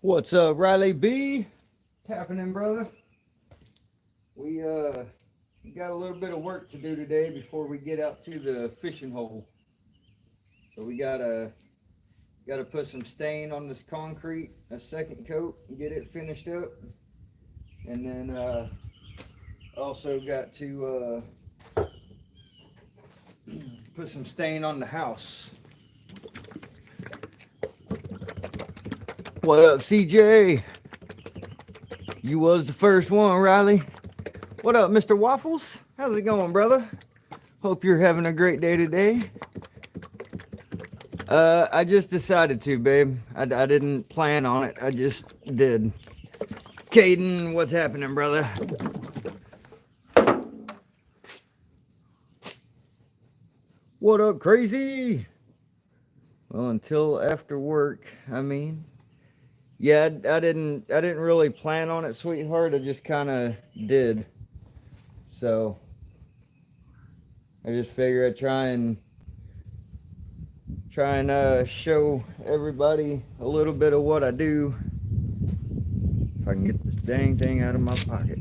What's up, Riley B? Tapping in, brother. We got a little bit of work to do today before we get out to the fishing hole. So we gotta put some stain on this concrete, a second coat, and get it finished up. And then also got to put some stain on the house. What up, CJ? You was the first one, Riley. What up, Mr. Waffles? How's it going, brother? Hope you're having a great day today. I just decided to, babe. I didn't plan on it. I just did. Caden, what's happening, brother? What up, crazy? Well, until after work, I mean. Yeah, I didn't really plan on it, sweetheart. I just kind of did. So I just figured I'd try and show everybody a little bit of what I do. If I can get this dang thing out of my pocket.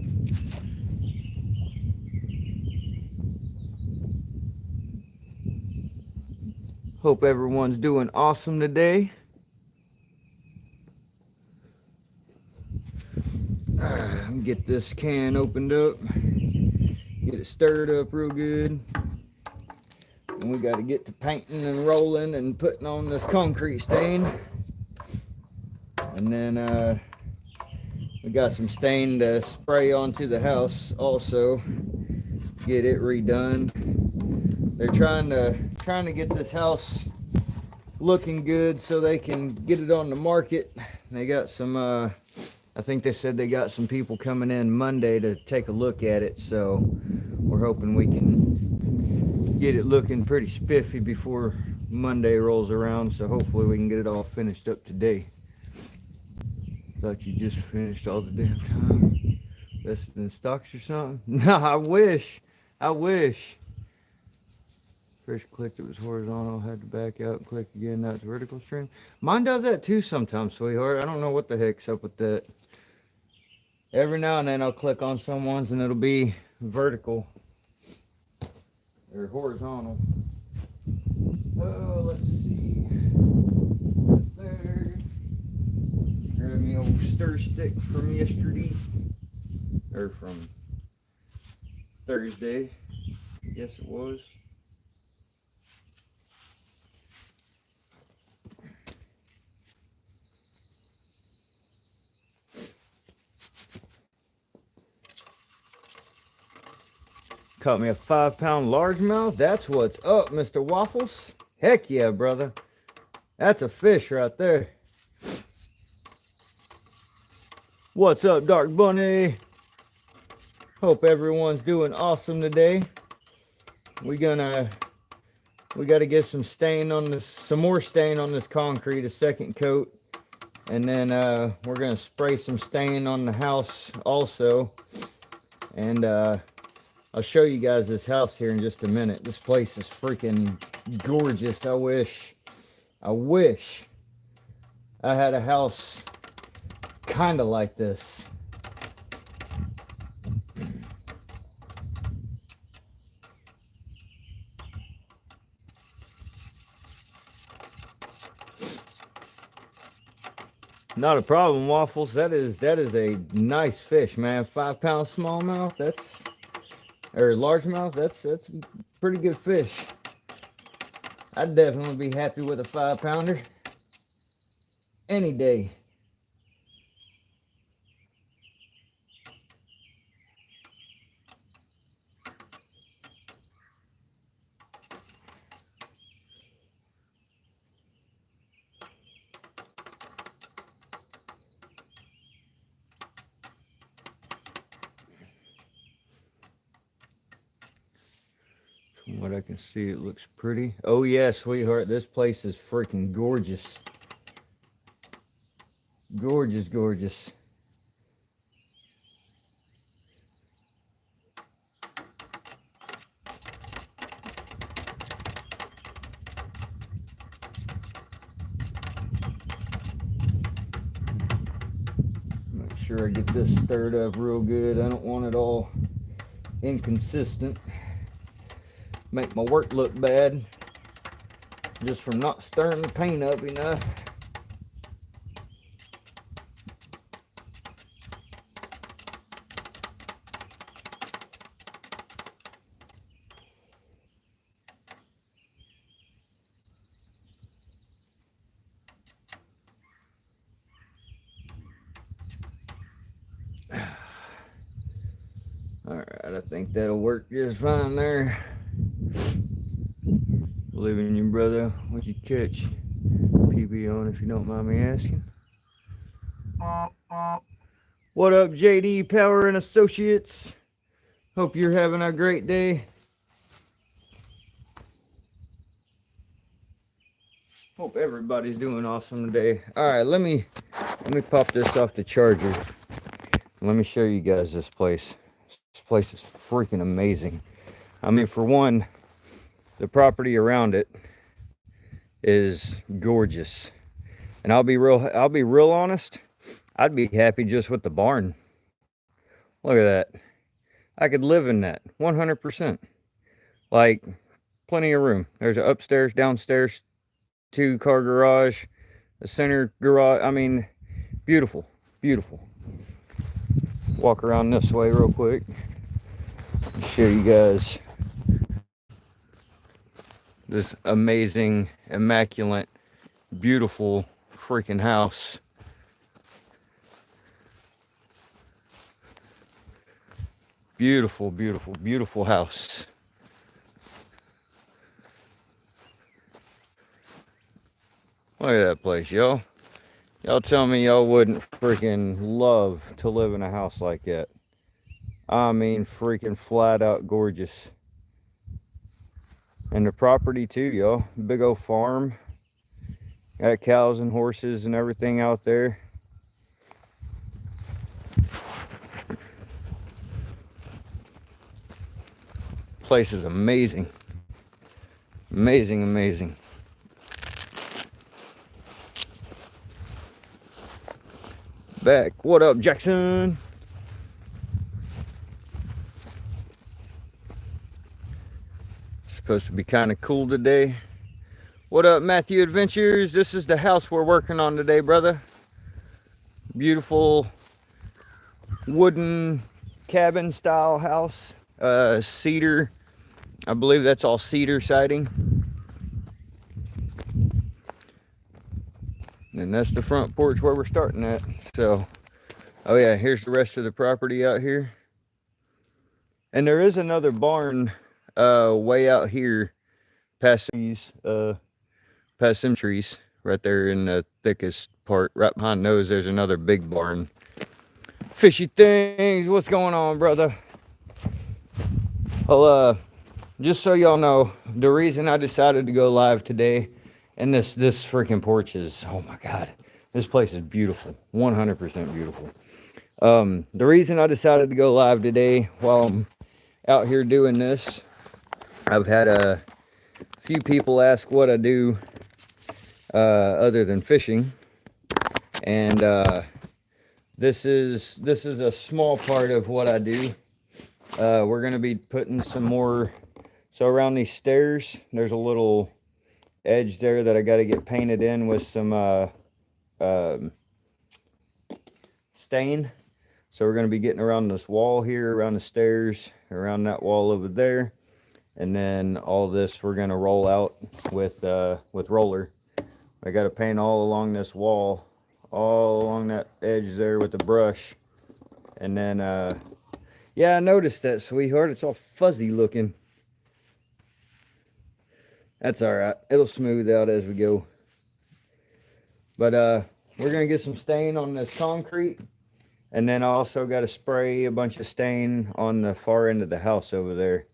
Hope everyone's doing awesome today. Get this can opened up, get it stirred up real good, and we got to get to painting and rolling and putting on this concrete stain. And then we got some stain to spray onto the house also, get it redone. They're trying to get this house looking good so they can get it on the market. They got some I think they said they got some people coming in Monday to take a look at it, so we're hoping we can get it looking pretty spiffy before Monday rolls around, so hopefully we can get it all finished up today. Thought you just finished all the damn time. Invested in stocks or something? No, I wish. First clicked, it was horizontal, had to back out and click again, now it's vertical stream. Mine does that too sometimes, sweetheart. I don't know what the heck's up with that. Every now and then I'll click on someone's and it'll be vertical or horizontal. Oh, let's see. There. Grab me old stir stick from yesterday, or from Thursday. I guess it was. Caught me a 5-pound largemouth. That's what's up, Mr. Waffles. Heck yeah, brother. That's a fish right there. What's up, Dark Bunny? Hope everyone's doing awesome today. We got to get some stain on this, some more stain on this concrete, a second coat. And then we're gonna spray some stain on the house also. And I'll show you guys this house here in just a minute. This place is freaking gorgeous. I wish I had a house kind of like this. Not a problem, Waffles. That is a nice fish, man. 5-pound smallmouth. Or largemouth, that's a pretty good fish. I'd definitely be happy with a 5-pounder any day. From what I can see, it looks pretty. Oh yeah, sweetheart, this place is freaking gorgeous. Gorgeous. sure I get this stirred up real good. I don't want it all inconsistent. Make my work look bad just from not stirring the paint up enough. All right, I think that'll work just fine there. Believe in you, brother. What'd you catch PB on, if you don't mind me asking? What up, JD Power and Associates? Hope you're having a great day. Hope everybody's doing awesome today. All right, let me pop this off the charger. Let me show you guys this place. This place is freaking amazing. I mean, for one, the property around it is gorgeous. And I'll be real honest, I'd be happy just with the barn. Look at that. I could live in that 100%. Like, plenty of room. There's an upstairs, downstairs, 2-car garage, a center garage. I mean, beautiful, beautiful. Walk around this way real quick. Show you guys this amazing, immaculate, beautiful freaking house. Beautiful, beautiful, beautiful house. Look at that place, y'all. Y'all tell me y'all wouldn't freaking love to live in a house like that. I mean, freaking flat out gorgeous. And the property too, y'all. Big old farm. Got cows and horses and everything out there. Place is amazing. Amazing, amazing. Back. What up, Jackson? Supposed to be kind of cool today. What up, Matthew Adventures? This is the house we're working on today, brother. Beautiful wooden cabin style house. Cedar. I believe that's all cedar siding. And that's the front porch where we're starting at. So, oh yeah, here's the rest of the property out here. And there is another barn way out here past these past some trees right there in the thickest part. Right behind those, there's another big barn. Fishy things, what's going on, brother? Well, just so y'all know, the reason I decided to go live today, and this freaking porch is, oh my god, this place is beautiful, 100% beautiful. The reason I decided to go live today while I'm out here doing this, I've had a few people ask what I do other than fishing, and this is a small part of what I do. We're gonna be putting some more. So around these stairs, there's a little edge there that I got to get painted in with some stain. So we're going to be getting around this wall here, around the stairs, around that wall over there, and then all this we're going to roll out with roller. I got to paint all along this wall, all along that edge there with the brush, and then yeah, I noticed that, sweetheart. It's all fuzzy looking. That's all right. It'll smooth out as we go. But we're gonna get some stain on this concrete, and then I also got to spray a bunch of stain on the far end of the house over there.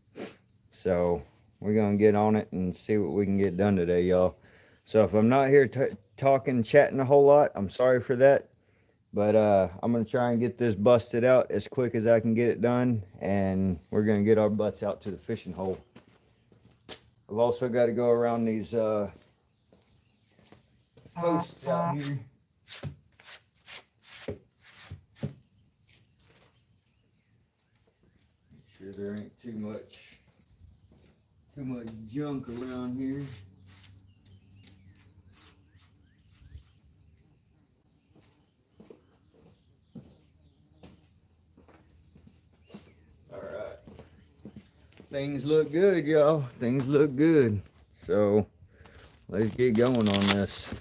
So we're gonna get on it and see what we can get done today, y'all. So if I'm not here talking, chatting a whole lot, I'm sorry for that. But I'm gonna try and get this busted out as quick as I can get it done, and we're gonna get our butts out to the fishing hole. I've also got to go around these posts out here. there ain't too much junk around here. All right. Things look good, y'all. Things look good. So let's get going on this.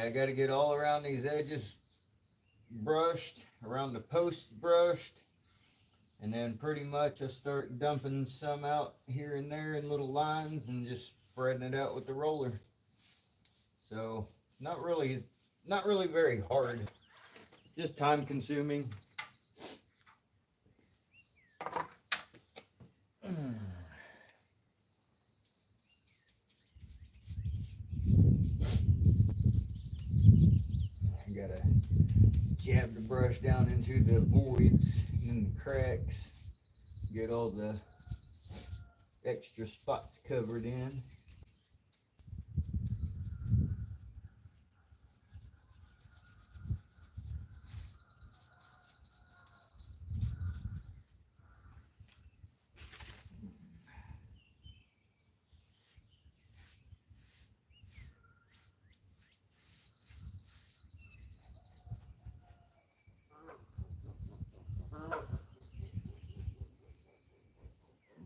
I got to get all around these edges brushed, around the posts brushed, and then pretty much I start dumping some out here and there in little lines and just spreading it out with the roller. So not really very hard, just time consuming. Gotta jab the brush down into the voids and the cracks, get all the extra spots covered in.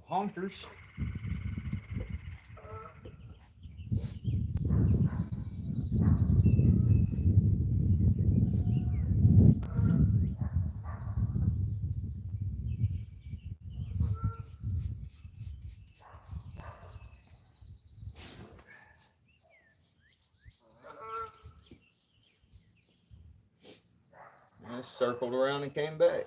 Honkers. I circled around and came back.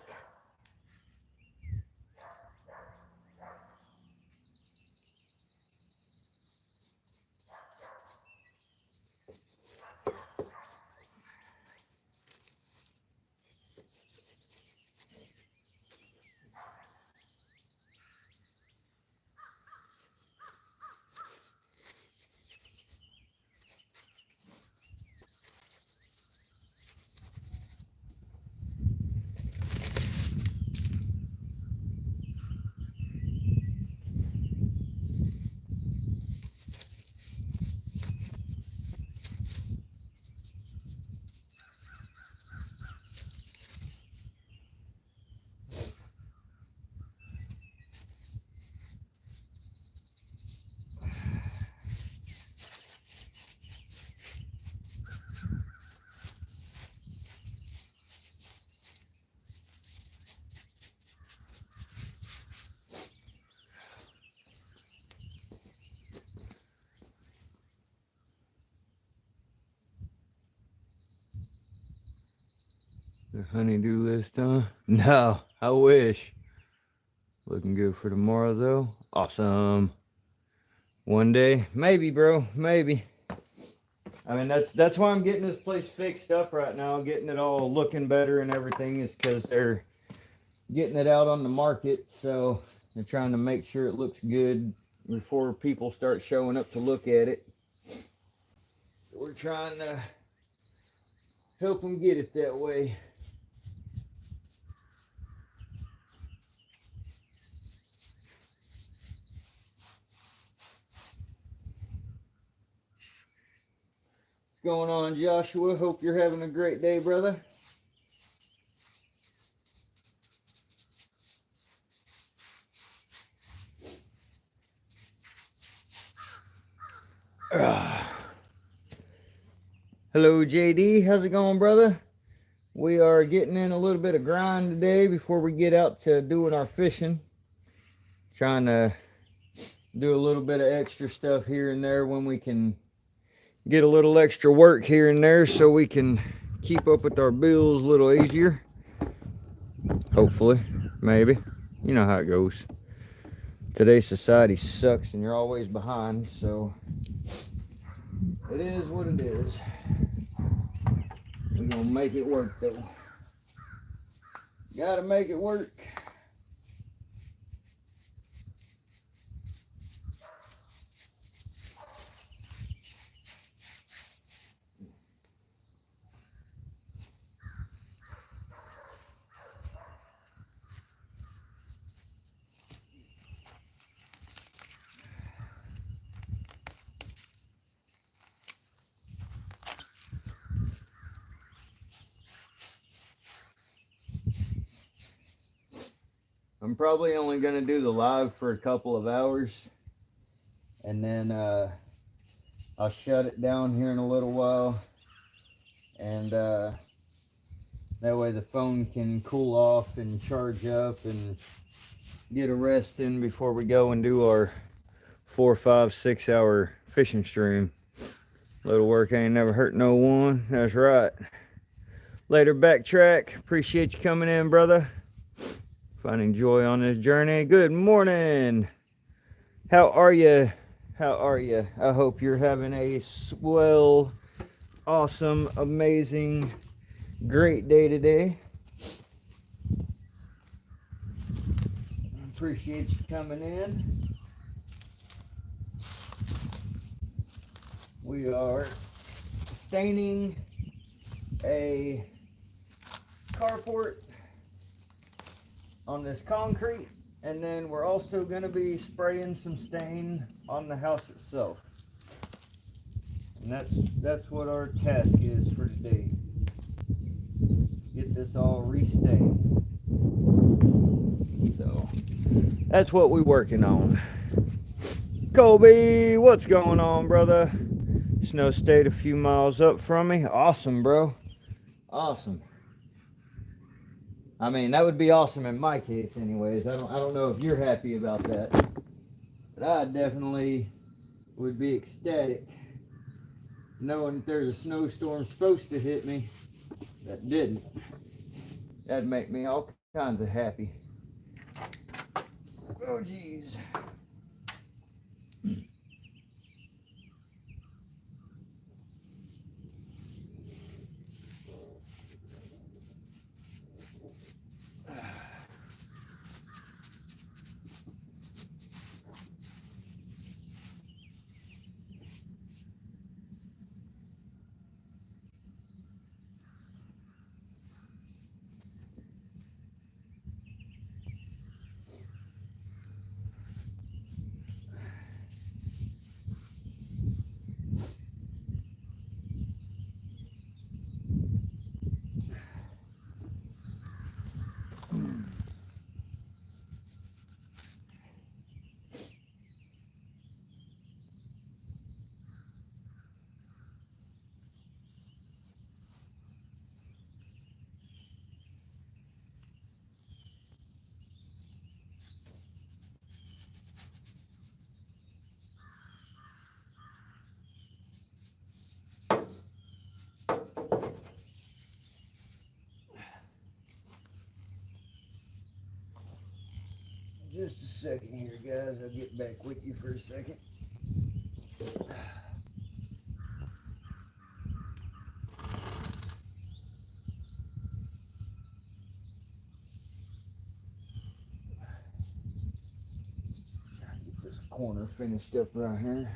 The honeydew list, huh? No, I wish. Looking good for tomorrow, though. Awesome. One day, maybe, bro, maybe. I mean, that's why I'm getting this place fixed up right now, getting it all looking better and everything, is because they're getting it out on the market. So they're trying to make sure it looks good before people start showing up to look at it. So we're trying to help them get it that way. What's going on, Joshua? Hope you're having a great day, brother. Hello, JD. How's it going, brother? We are getting in a little bit of grind today before we get out to doing our fishing. Trying to do a little bit of extra stuff here and there when we can get a little extra work here and there so we can keep up with our bills a little easier. Hopefully, maybe. You know how it goes. Today's society sucks and you're always behind, so it is what it is. We're gonna make it work though. Gotta make it work. I'm probably only going to do the live for a couple of hours, and then I'll shut it down here in a little while and that way the phone can cool off and charge up and get a rest in before we go and do our 4, 5, 6 hour fishing stream. Little work ain't never hurt no one. That's right. Later, Backtrack. Appreciate you coming in, brother. Finding joy on this journey. Good morning. How are you? How are you? I hope you're having a swell, awesome, amazing, great day today. Appreciate you coming in. We are staining a carport on this concrete, and then we're also going to be spraying some stain on the house itself. And that's what our task is for today. Get this all restained. So that's what we're working on. Colby, what's going on, brother? Snow stayed a few miles up from me. Awesome, bro. Awesome. I mean, that would be awesome in my case anyways. I don't know if you're happy about that. But I definitely would be ecstatic knowing that there's a snowstorm supposed to hit me that didn't. That'd make me all kinds of happy. Oh, geez. Just a second here, guys. I'll get back with you for a second. Try to get this corner finished up right here.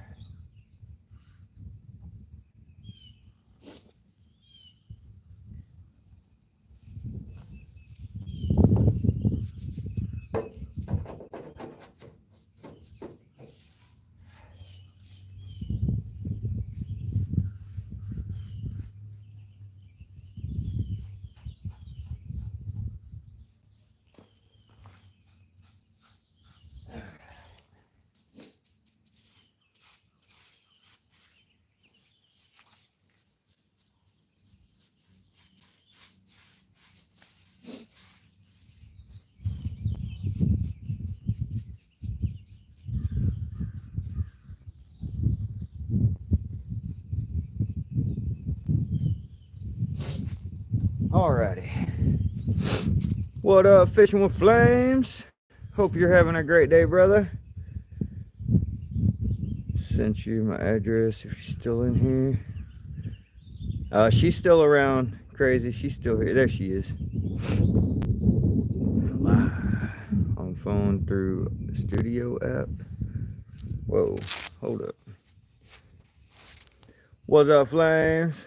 Alrighty. What up, Fishing with Flames? Hope you're having a great day, brother. Sent you my address if you're still in here. She's still around. Crazy. She's still here. There she is. Live on phone through Studio app. Whoa. Hold up. What's up, Flames?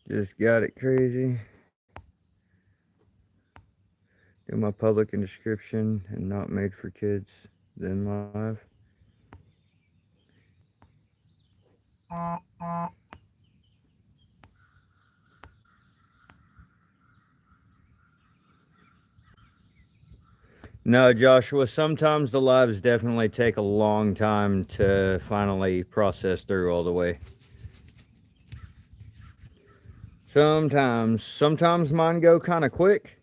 Just got it crazy. Do my public and description and not made for kids, then live. No, Joshua, sometimes the lives definitely take a long time to finally process through all the way. Sometimes mine go kind of quick.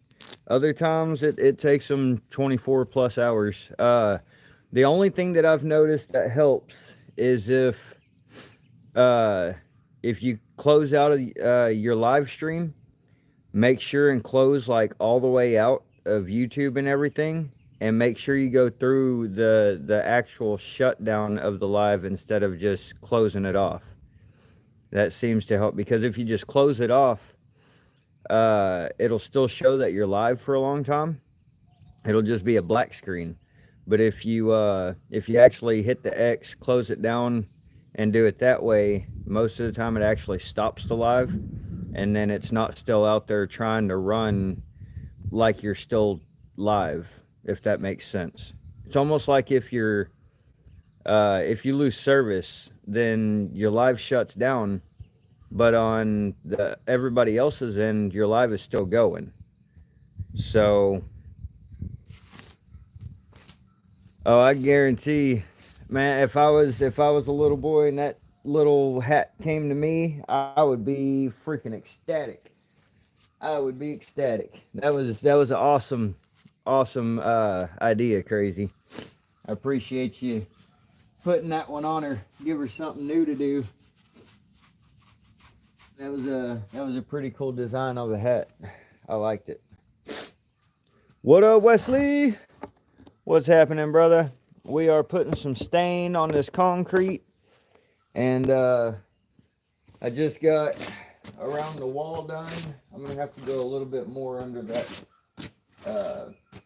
Other times it takes them 24 plus hours. The only thing that I've noticed that helps is uh, if you close out of your live stream, make sure and close like all the way out of YouTube and everything, and make sure you go through the actual shutdown of the live instead of just closing it off. That seems to help, because if you just close it off, it'll still show that you're live for a long time. It'll just be a black screen. But if you actually hit the X, close it down, and do it that way, most of the time it actually stops the live, and then it's not still out there trying to run like you're still live, if that makes sense. It's almost like if you lose service, then your live shuts down, but on the everybody else's end, your live is still going. So, oh, I guarantee, man, if I was a little boy and that little hat came to me, I would be freaking ecstatic. I would be ecstatic. That was an awesome idea, Crazy. I appreciate you putting that one on her. Give her something new to do. That was a pretty cool design of the hat. I liked it. What up, Wesley? What's happening, brother? We are putting some stain on this concrete, and I just got around the wall done. I'm gonna have to go a little bit more under that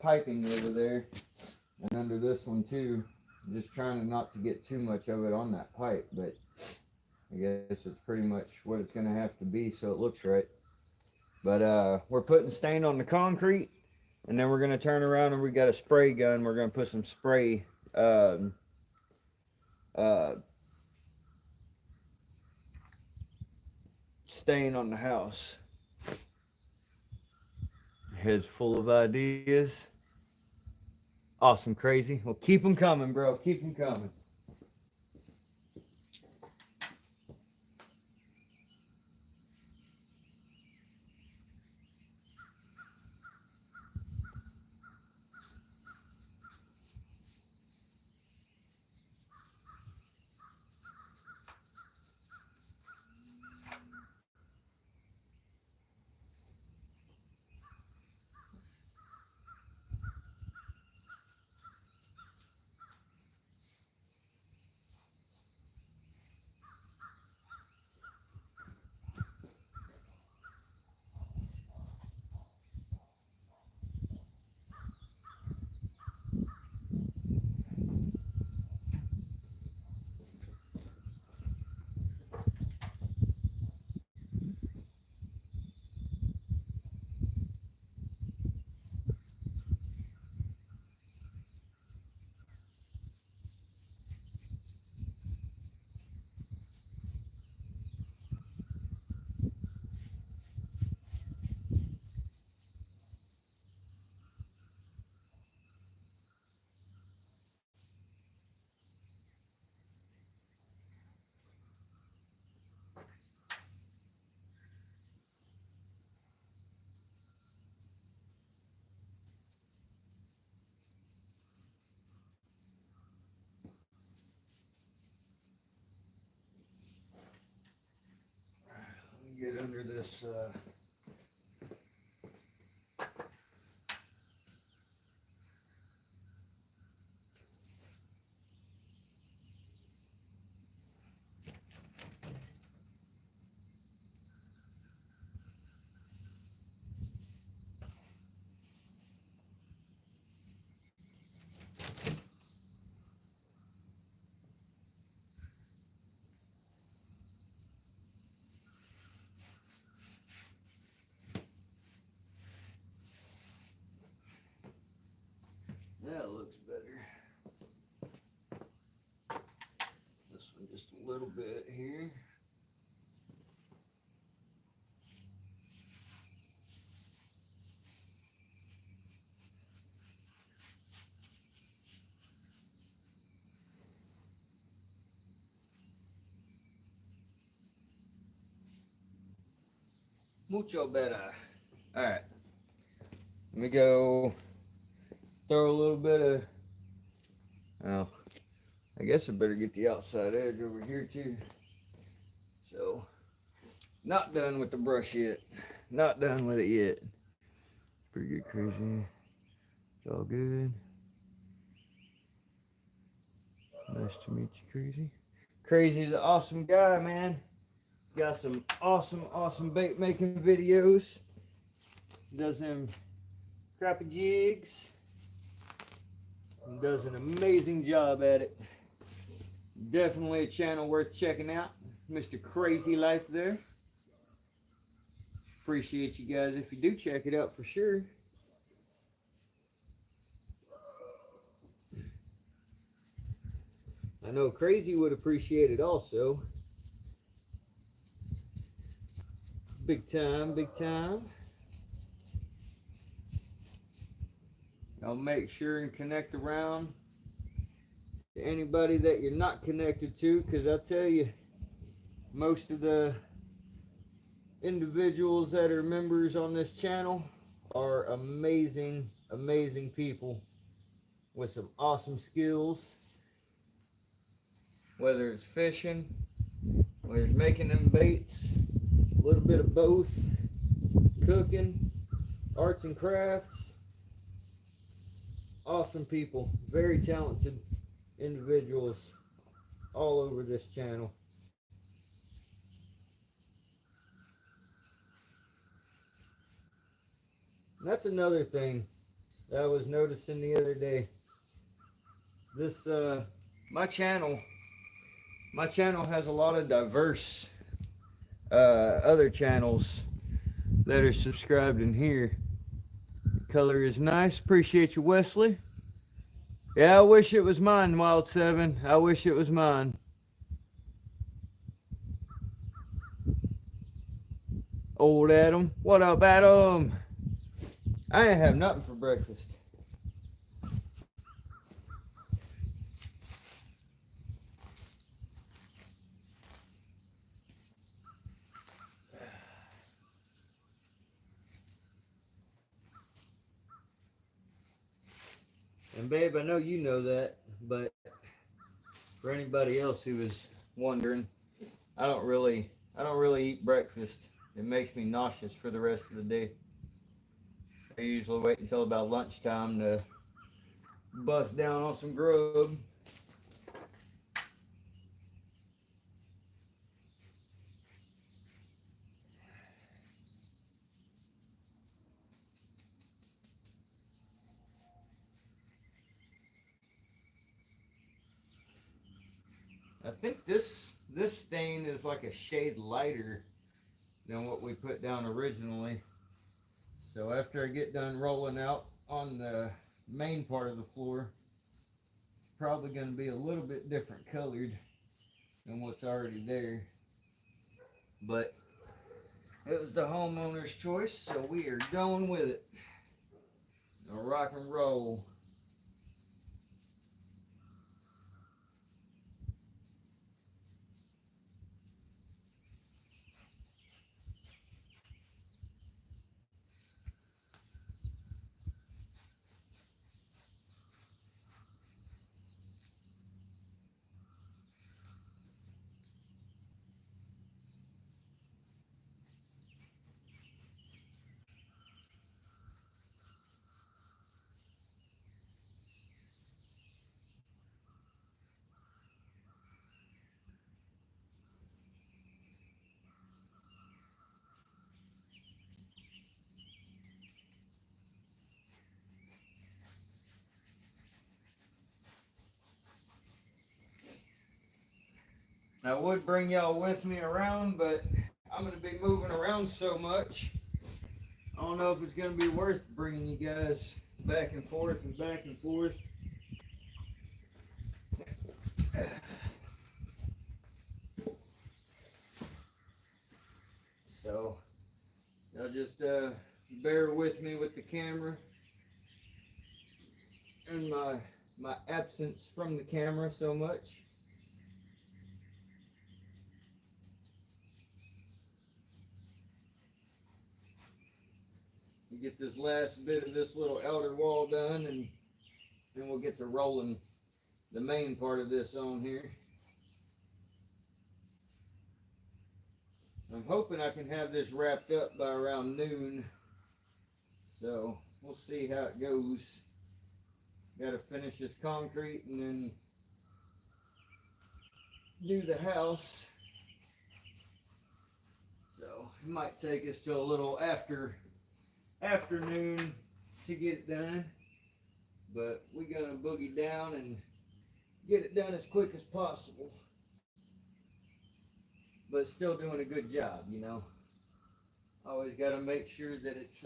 piping over there, and under this one too. I'm just trying not to get too much of it on that pipe, but I guess it's pretty much what it's gonna have to be so it looks right. But we're putting stain on the concrete, and then we're gonna turn around and we got a spray gun. We're gonna put some spray stain on the house. Head's full of ideas. Awesome, Crazy. Well, keep them coming, bro. Keep them coming. Get under this that looks better. This one just a little bit here. Mucho better. All right. Let me go throw a little bit of, oh, I guess I better get the outside edge over here too. So, not done with the brush yet. Not done with it yet. Pretty good, Crazy. It's all good. Nice to meet you, Crazy. Crazy's an awesome guy, man. Got some awesome bait making videos. Does them crappie jigs. And does an amazing job at it. Definitely a channel worth checking out. Mr. Crazy Life there. Appreciate you guys if you do check it out for sure. I know Crazy would appreciate it also. Big time, big time. I'll make sure and connect around to anybody that you're not connected to, because I tell you, most of the individuals that are members on this channel are amazing people with some awesome skills, whether it's fishing, whether it's making them baits, a little bit of both, cooking, arts and crafts. Awesome people, very talented individuals all over this channel. That's another thing that I was noticing the other day. This my channel has a lot of diverse other channels that are subscribed in here. Color is nice. Appreciate you, Wesley. Yeah, I wish it was mine, Wild 7. I wish it was mine. Old Adam. What up, Adam? I ain't have nothing for breakfast. And babe, I know you know that, but for anybody else who is wondering, I don't really eat breakfast. It makes me nauseous for the rest of the day. I usually wait until about lunchtime to bust down on some grub. I think this stain is like a shade lighter than what we put down originally. So after I get done rolling out on the main part of the floor, it's probably going to be a little bit different colored than what's already there. But it was the homeowner's choice, so we are going with it. Now rock and roll. I would bring y'all with me around, but I'm going to be moving around so much. I don't know if it's going to be worth bringing you guys back and forth and back and forth. So, y'all just bear with me with the camera and my absence from the camera so much. We get this last bit of this little outer wall done, and then we'll get to rolling the main part of this on here. I'm hoping I can have this wrapped up by around noon. So we'll see how it goes. Got to finish this concrete and then do the house. So it might take us till a little afternoon to get it done. But we're gonna boogie down and get it done as quick as possible. But still doing a good job, you know. Always got to make sure that it's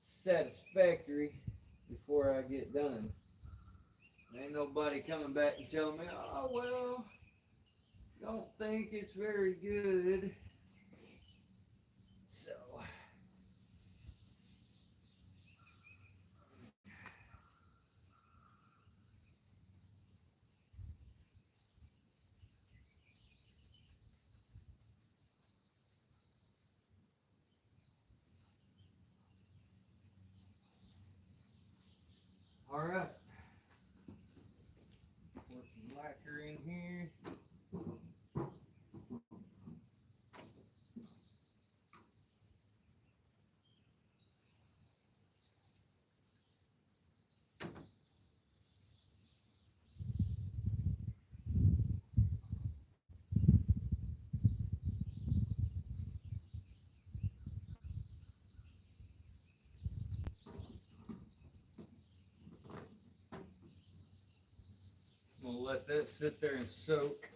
satisfactory before I get done. Ain't nobody coming back and telling me, oh, well, don't think it's very good. So, all right. Pour some lacquer in here. I'm gonna let that sit there and soak.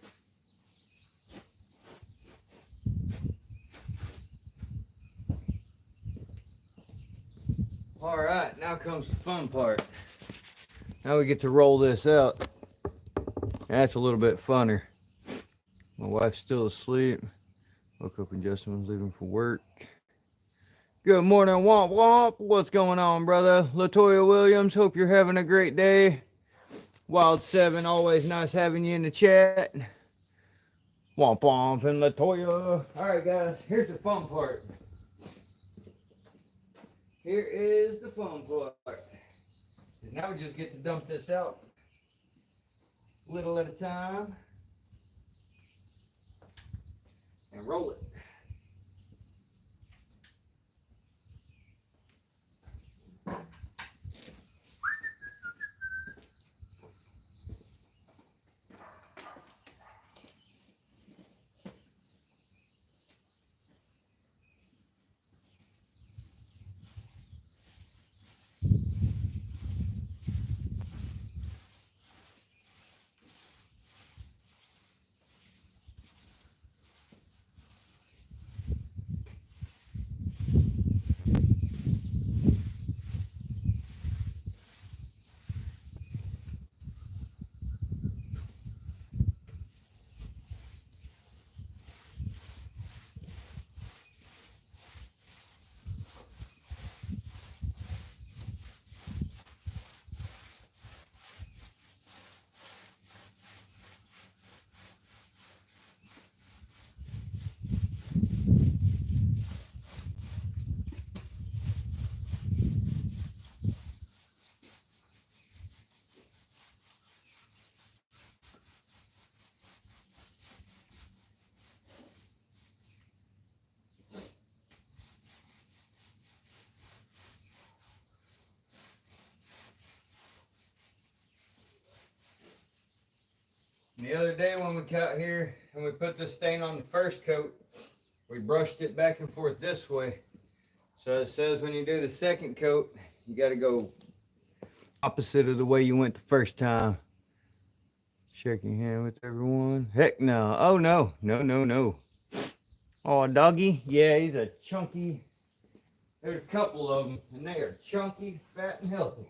All right, now comes the fun part. Now we get to roll this out. That's a little bit funner. My wife's still asleep. Woke up when Justin was leaving for work. Good morning, Womp Womp. What's going on, brother? Latoya Williams, hope you're having a great day. Wild 7, always nice having you in the chat. Womp Womp and Latoya. All right, guys, here's the fun part. Here is the fun part. Now we just get to dump this out little at a time and roll it. The other day when we got here and we put the stain on the first coat, we brushed it back and forth this way. So it says when you do the second coat, you got to go opposite of the way you went the first time. Shaking hand with everyone. Heck no. Oh no. No, no, no. Oh, doggy. Yeah, he's a chunky. There's a couple of them and they are chunky, fat, and healthy.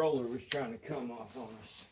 controller was trying to come off on us.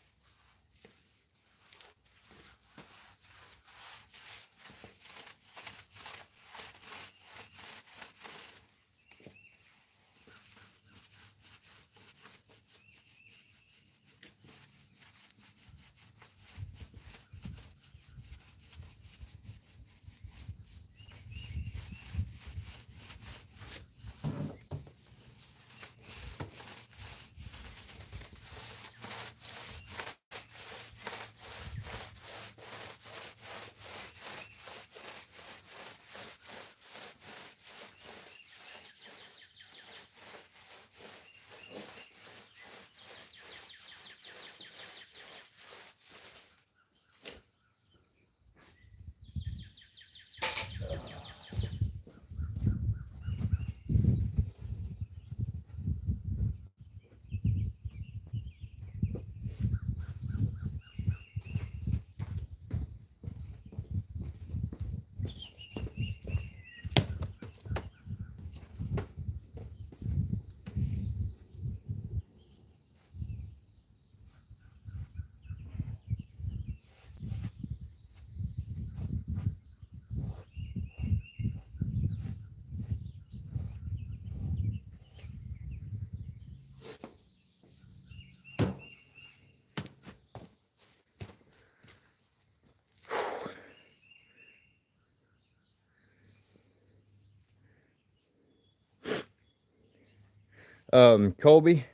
Colby,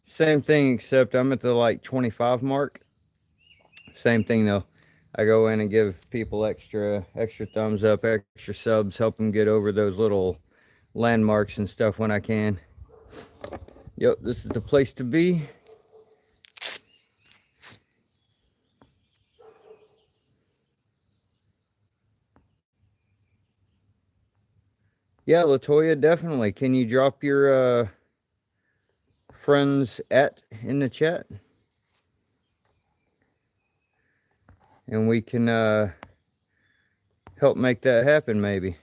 same thing except I'm at the like 25 mark. Same thing though. I go in and give people extra thumbs up, extra subs, help them get over those little landmarks and stuff when I can. Yep, this is the place to be. Yeah, Latoya, definitely. Can you drop your friends at in the chat? And we can help make that happen maybe.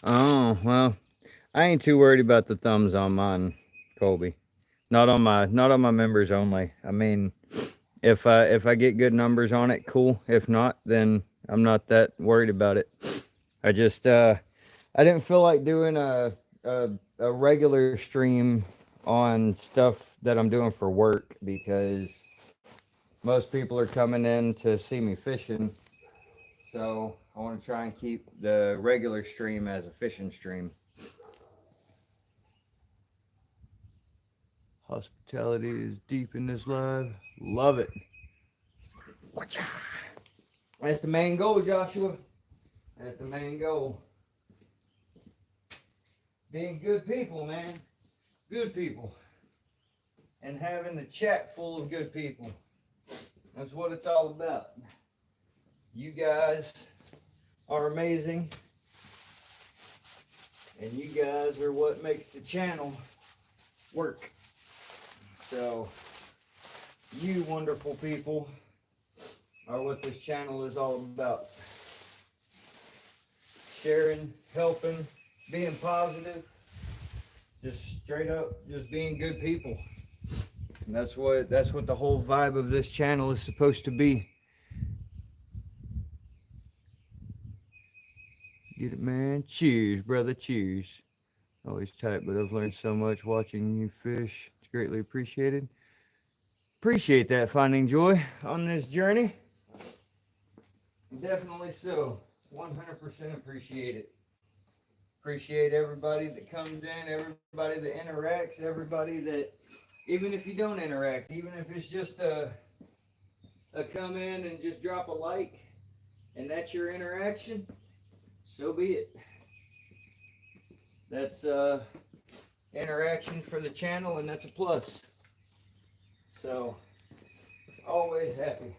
Oh, well, I ain't too worried about the thumbs on mine, Colby. Not on my members only. I mean, if I get good numbers on it, cool. If not, then I'm not that worried about it. I just I didn't feel like doing a regular stream on stuff that I'm doing for work because most people are coming in to see me fishing. So I want to try and keep the regular stream as a fishing stream. Hospitality is deep in this live. Love it. That's the main goal, Joshua. That's the main goal. Being good people, man. Good people. And having the chat full of good people. That's what it's all about. You guys are amazing. And you guys are what makes the channel work. So, you wonderful people are what this channel is all about. Sharing, helping, being positive, just straight up, just being good people. And that's what the whole vibe of this channel is supposed to be. Get it, man? Cheers, brother. Cheers. Always tight, but I've learned so much watching you fish. It's greatly appreciated. Appreciate that, finding joy on this journey. Definitely so. 100% appreciate it. Appreciate everybody that comes in, everybody that interacts, everybody that, even if you don't interact, even if it's just a come in and just drop a like, and that's your interaction, so be it. That's interaction for the channel, and that's a plus. So, always happy.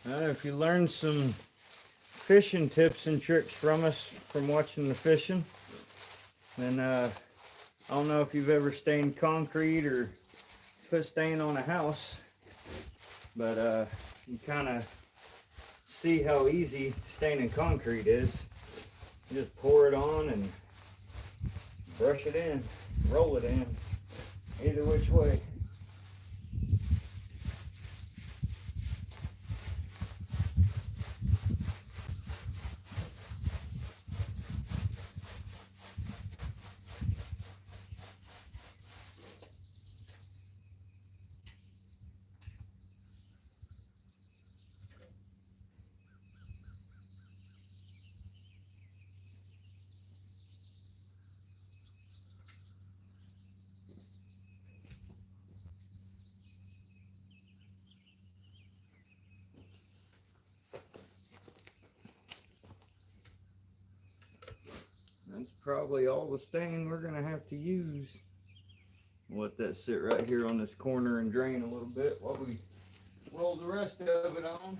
If you learned some fishing tips and tricks from us from watching the fishing, then I don't know if you've ever stained concrete or put stain on a house, but you kind of see how easy staining concrete is. You just pour it on and brush it in, roll it in, either which way. That's probably all the stain we're gonna have to use. We'll let that sit right here on this corner and drain a little bit while we roll the rest of it on.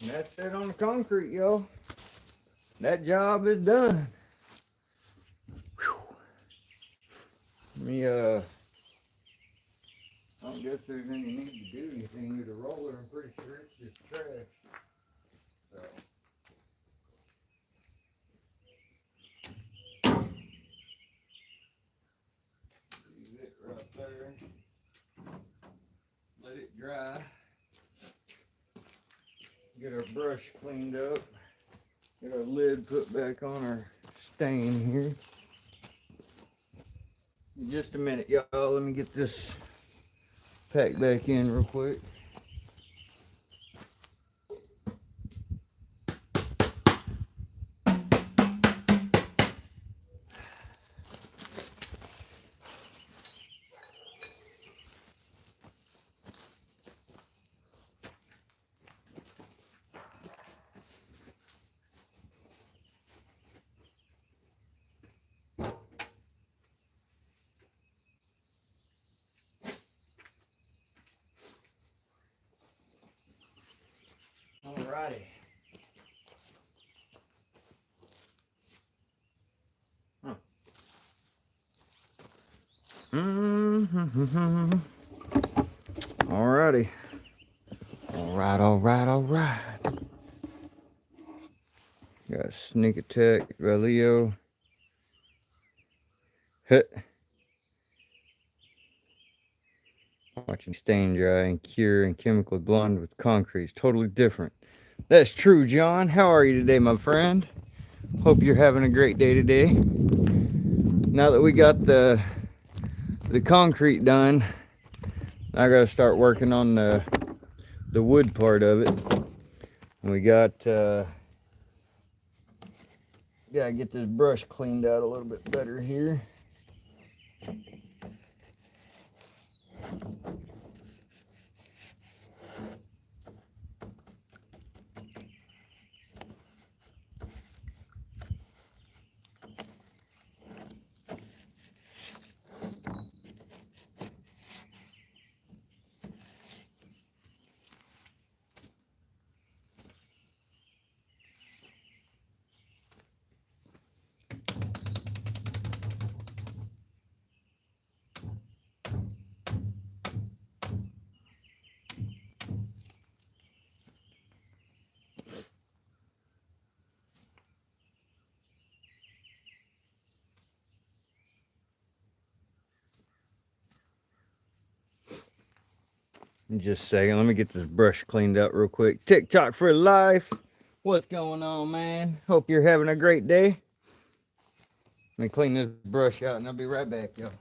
And that's it on the concrete, y'all. That job is done. Whew. Let me, I don't guess there's any need to do anything with the roller. I'm pretty sure it's just trash. So. Leave it right there. Let it dry. Get our brush cleaned up. Get our lid put back on our stain here. In just a minute, y'all. Let me get this packed back in real quick. Alrighty. Huh. Alrighty. Alright. Got Sneak Attack by Leo. Hut. Watching stain dry and cure and chemical blonde with concrete is totally different. That's true, John. How are you today, my friend? Hope you're having a great day today. Now that we got the concrete done, I gotta start working on the wood part of it. And we got gotta get this brush cleaned out a little bit better here. Just a second, let me get this brush cleaned out real quick. TikTok for life. What's going on, man? Hope you're having a great day. Let me clean this brush out and I'll be right back, y'all.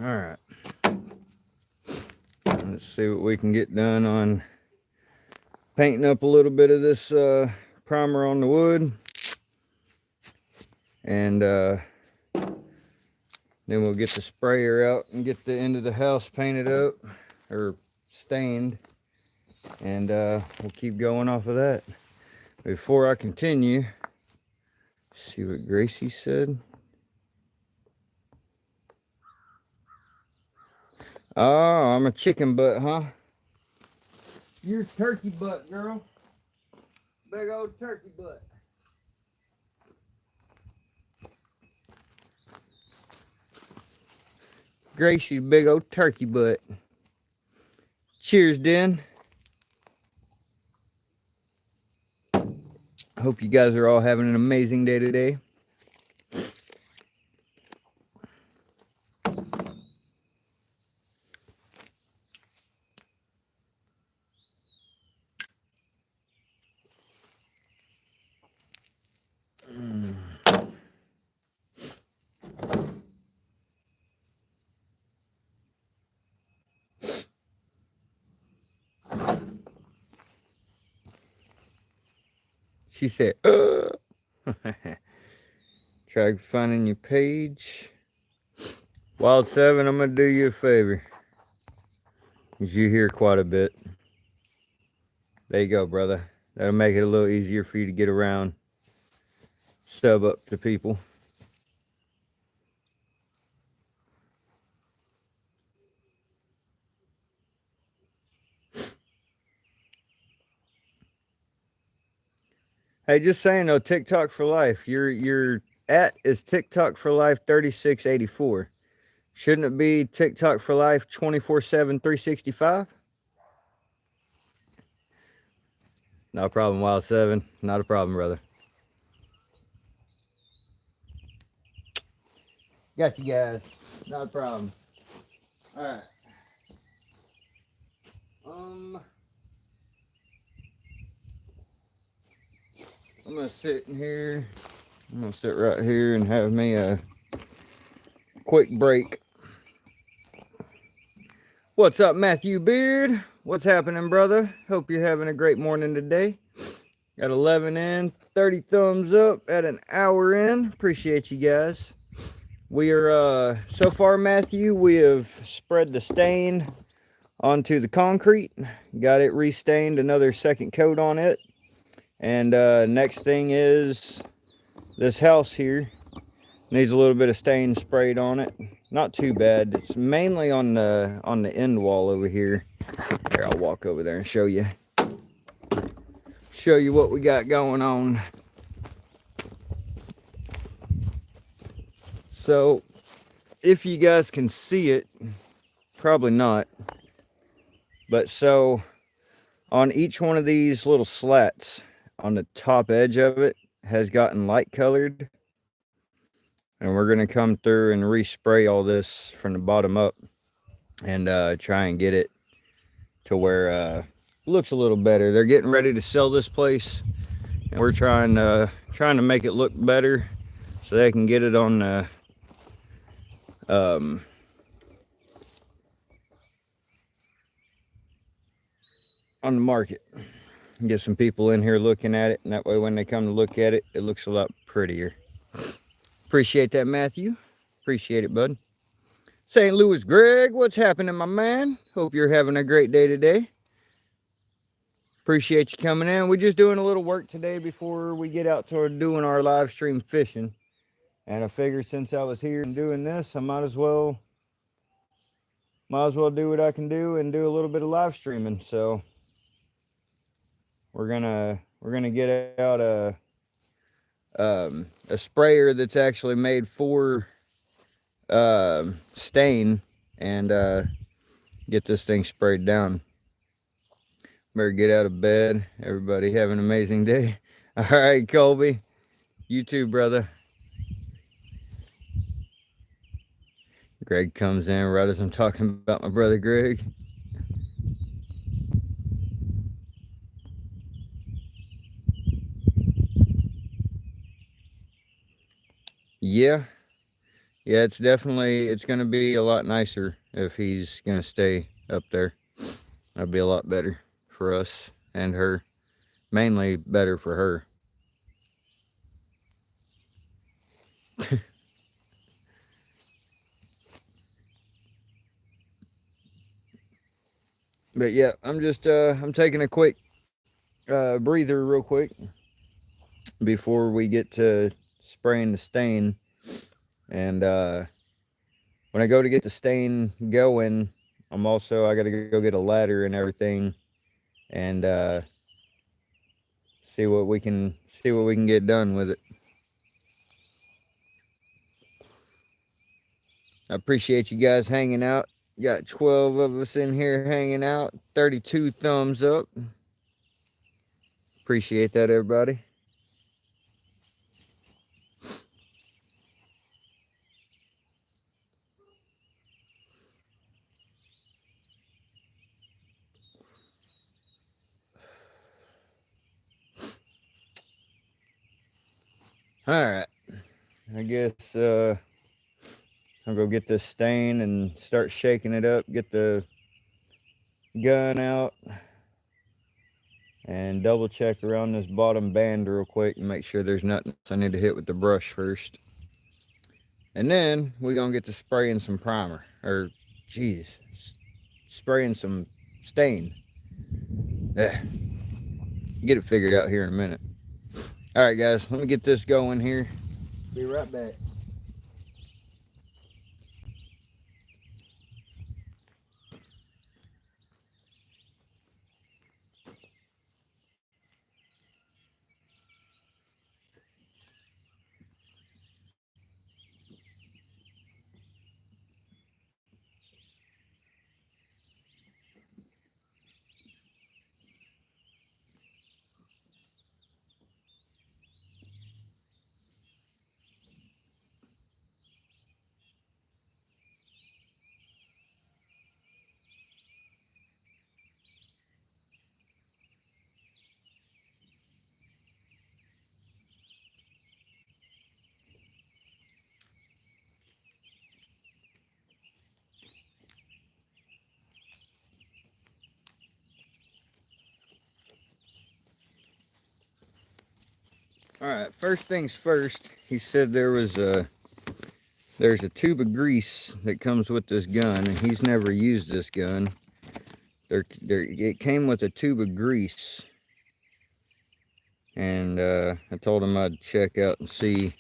All right. Let's see what we can get done on painting up a little bit of this primer on the wood. And then we'll get the sprayer out and get the end of the house painted up or stained. And we'll keep going off of that. Before I continue, see what Gracie said. Oh, I'm a chicken butt, huh? You're turkey butt, girl. Big old turkey butt. Gracie, big old turkey butt. Cheers, Den. Hope you guys are all having an amazing day today. She said, Try finding your page. Wild 7, I'm going to do you a favor. Because you hear quite a bit. There you go, brother. That'll make it a little easier for you to get around. Sub up to people. Hey, just saying though, TikTok for life. Your at is TikTok for life 3684. Shouldn't it be TikTok for life 24/7 365? No problem, Wild Seven. Not a problem, brother. Got you guys. Not a problem. All right. Um, I'm gonna sit in here. I'm gonna sit right here and have me a quick break. What's up, Matthew Beard? What's happening, brother? Hope you're having a great morning today. Got 11 in, 30 thumbs up at an hour in. Appreciate you guys. We are, so far, Matthew, we have spread the stain onto the concrete. Got it restained, another second coat on it. And next thing is this house here. Needs a little bit of stain sprayed on it. Not too bad. It's mainly on the end wall over here. Here, I'll walk over there and show you. Show you what we got going on. So, if you guys can see it, probably not. But so, on each one of these little slats, on the top edge of it, has gotten light colored. And we're going to come through and respray all this from the bottom up. And try and get it to where it looks a little better. They're getting ready to sell this place. And we're trying to make it look better so they can get it on the market. Get some people in here looking at it, and that way when they come to look at it, it looks a lot prettier. Appreciate that, Matthew. Appreciate it, bud. St. Louis Greg, what's happening, my man? Hope you're having a great day today. Appreciate you coming in. We're just doing a little work today before we get out to doing our live stream fishing. And I figured since I was here and doing this, I might as well do what I can do and do a little bit of live streaming. So we're gonna get out a sprayer that's actually made for stain and get this thing sprayed down. Better get out of bed. Everybody have an amazing day. All right, Colby. You too, brother. Greg comes in right as I'm talking about my brother Greg. Yeah, it's going to be a lot nicer if he's going to stay up there. That'll be a lot better for us and her. Mainly better for her. But yeah, I'm just I'm taking a quick breather real quick before we get to spraying the stain. And when I go to get the stain going, I gotta go get a ladder and everything and see what we can get done with it. I appreciate you guys hanging out. Got 12 of us in here hanging out. 32 thumbs up. Appreciate that, everybody. All right. I guess I'll go get this stain and start shaking it up. Get the gun out and double check around this bottom band real quick and make sure there's nothing I need to hit with the brush first. And then we're going to get to spraying some primer. Or, geez, spraying some stain. Yeah. Get it figured out here in a minute. All right, guys, let me get this going here. Be right back. All right, first things first, he said there's a tube of grease that comes with this gun, and he's never used this gun. It came with a tube of grease, and I told him I'd check out and see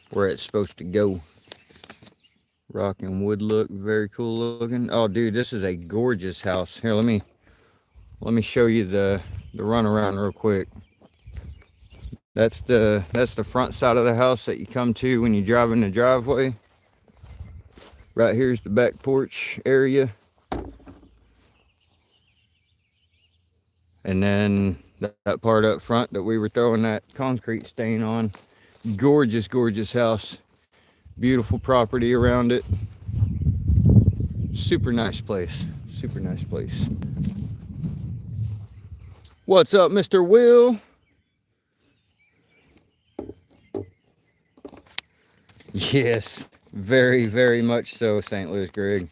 where it's supposed to go. Rock and wood look, very cool looking. Oh, dude, this is a gorgeous house. Here, let me show you the runaround real quick. That's the front side of the house that you come to when you drive in the driveway. Right here's the back porch area. And then that part up front that we were throwing that concrete stain on. Gorgeous, gorgeous house. Beautiful property around it. Super nice place. Super nice place. What's up, Mr. Will? Yes, very, very much so, St. Louis Greg.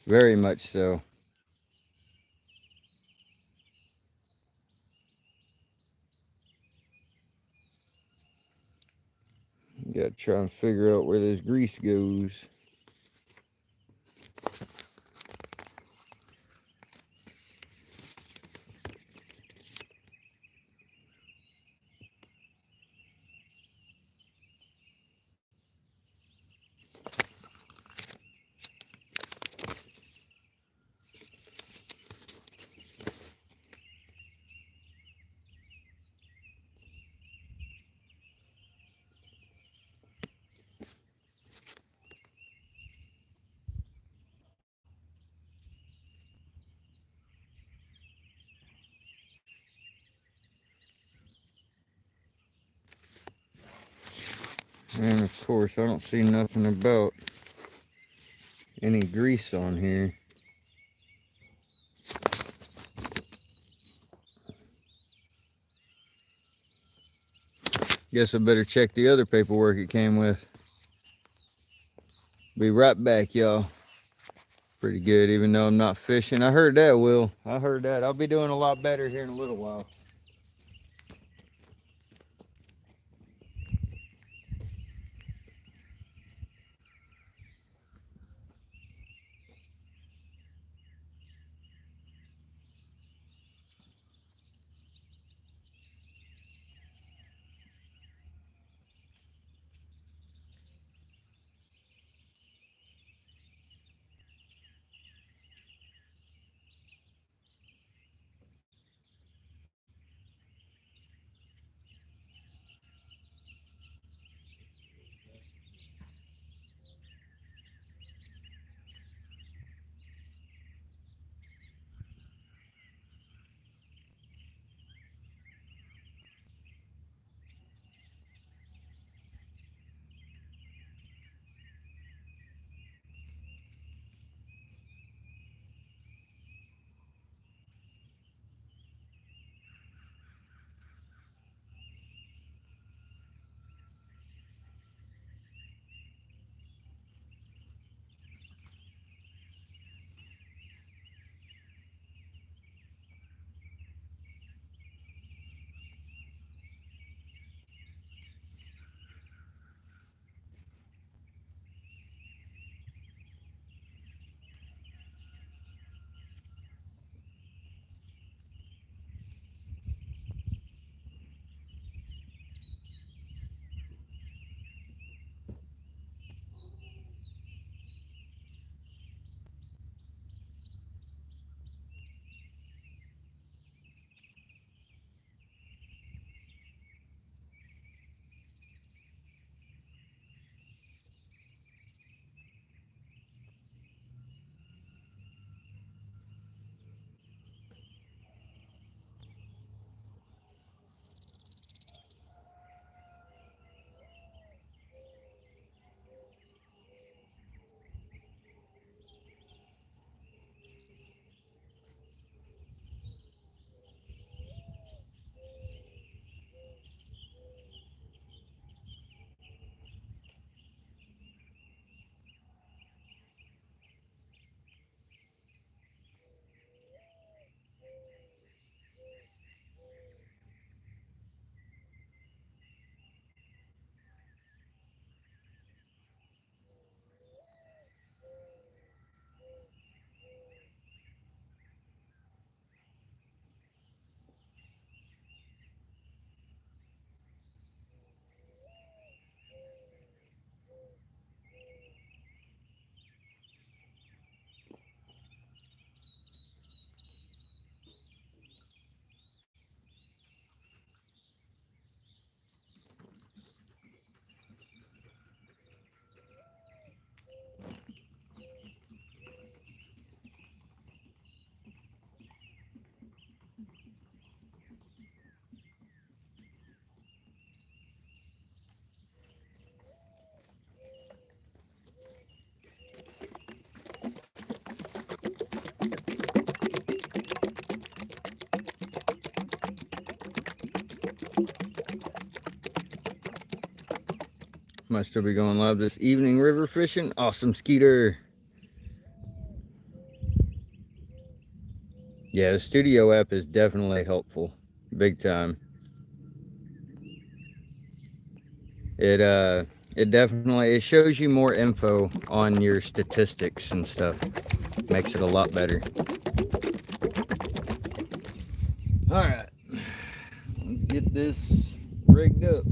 Very much so. Gotta try and figure out where this grease goes. And of course, I don't see nothing about any grease on here. Guess I better check the other paperwork it came with. Be right back, y'all. Pretty good, even though I'm not fishing. I heard that, Will. I heard that. I'll be doing a lot better here in a little while. Might still be going live this evening river fishing. Awesome, Skeeter. Yeah, the studio app is definitely helpful. Big time. It definitely, it shows you more info on your statistics and stuff. Makes it a lot better. All right, let's get this rigged up.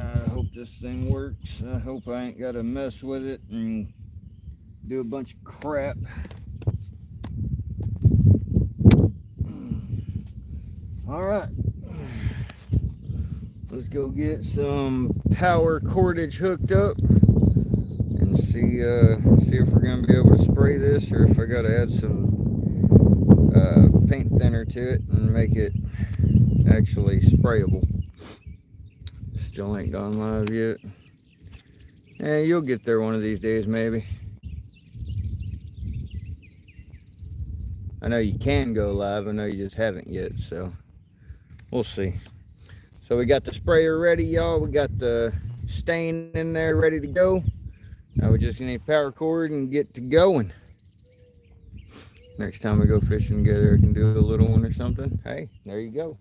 I hope this thing works. I hope I ain't got to mess with it and do a bunch of crap. All right, let's go get some power cordage hooked up and see if we're gonna be able to spray this, or if I gotta add some paint thinner to it and make it actually sprayable. Still ain't gone live yet. Yeah, you'll get there one of these days, maybe. I know you can go live, I know you just haven't yet, so we'll see. So we got the sprayer ready, y'all. We got the stain in there ready to go. Now we just need power cord and get to going. Next time we go fishing together, I can do a little one or something. Hey, there you go.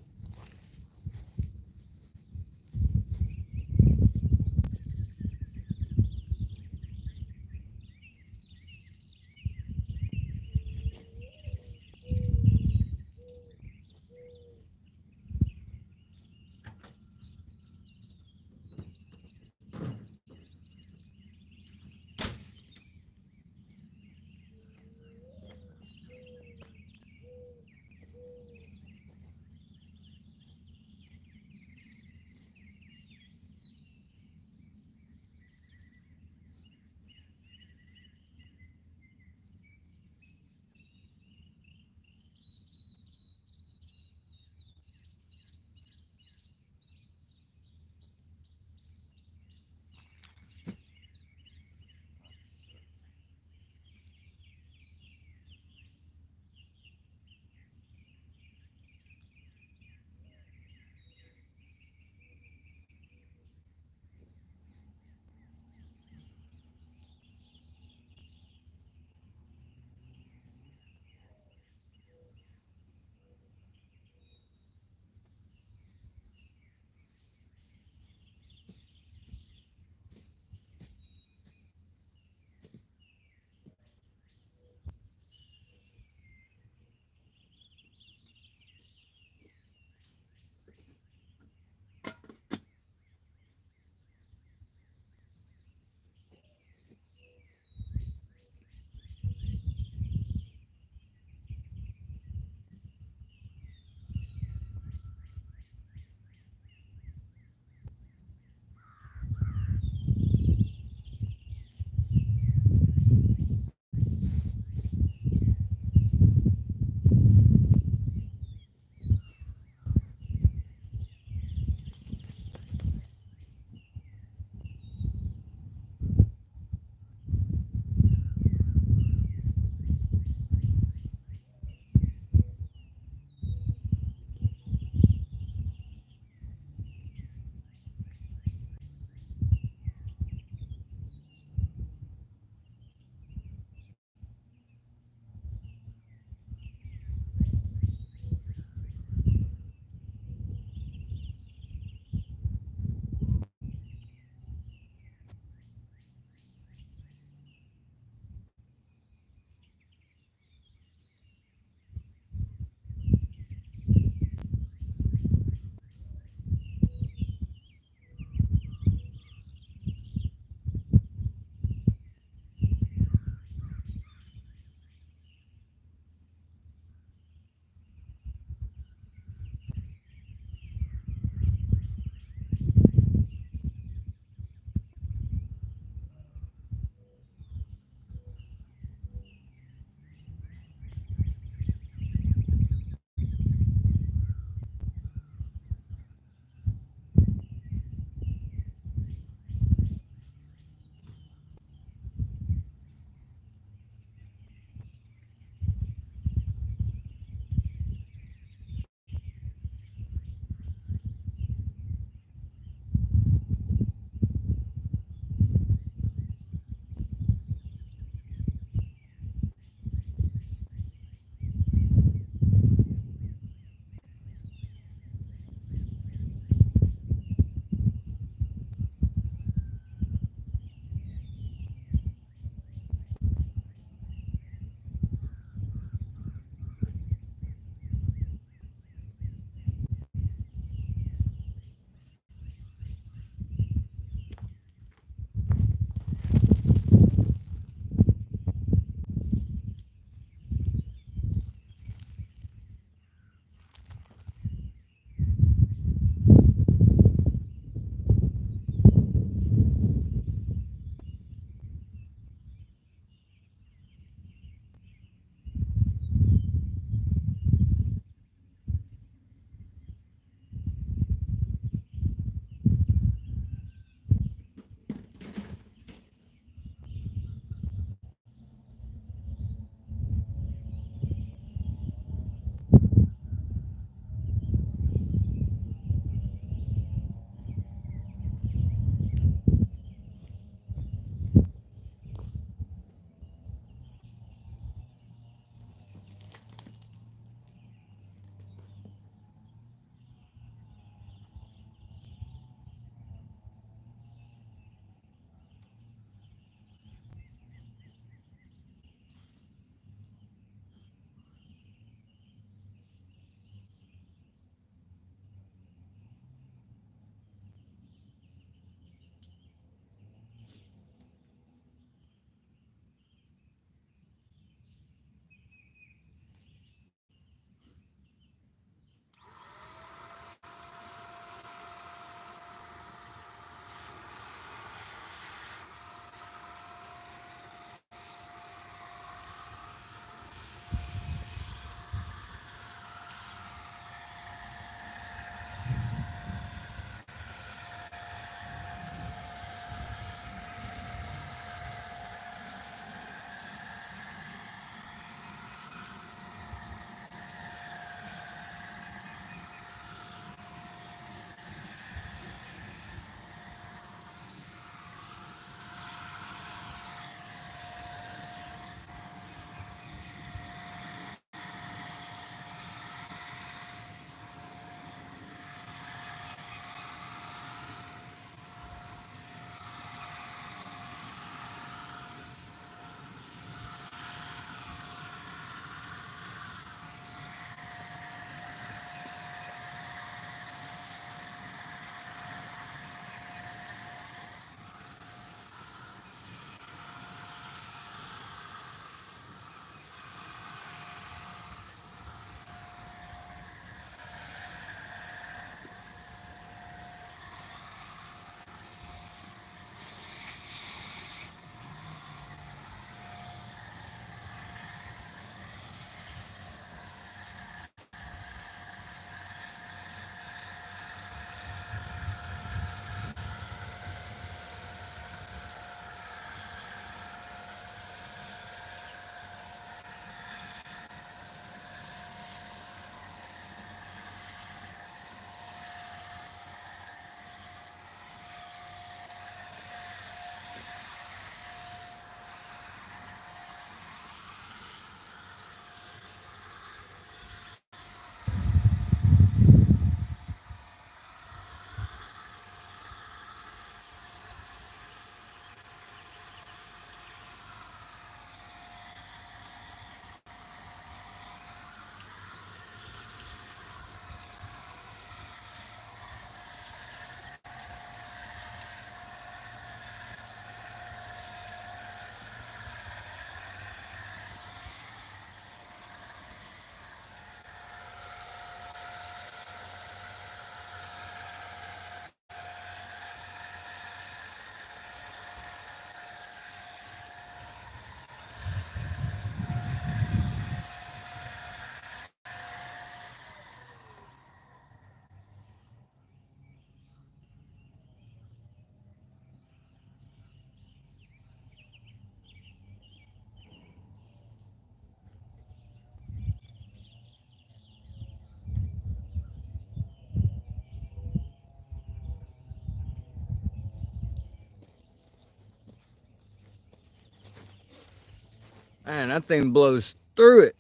Man, that thing blows through it.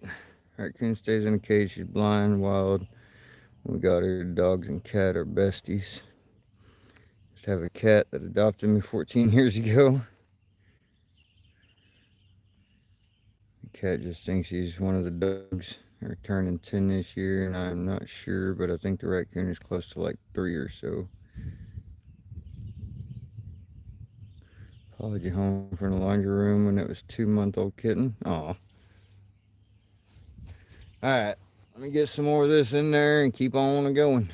Raccoon stays in a cage. She's blind, wild. We got her. Dogs and cat are besties. Just have a cat that adopted me 14 years ago. The cat just thinks he's one of the dogs. They're turning 10 this year, and I'm not sure, but I think the raccoon is close to like 3 or so. Followed you home from the laundry room when it was 2-month-old kitten. Aw. Alright, let me get some more of this in there and keep on going.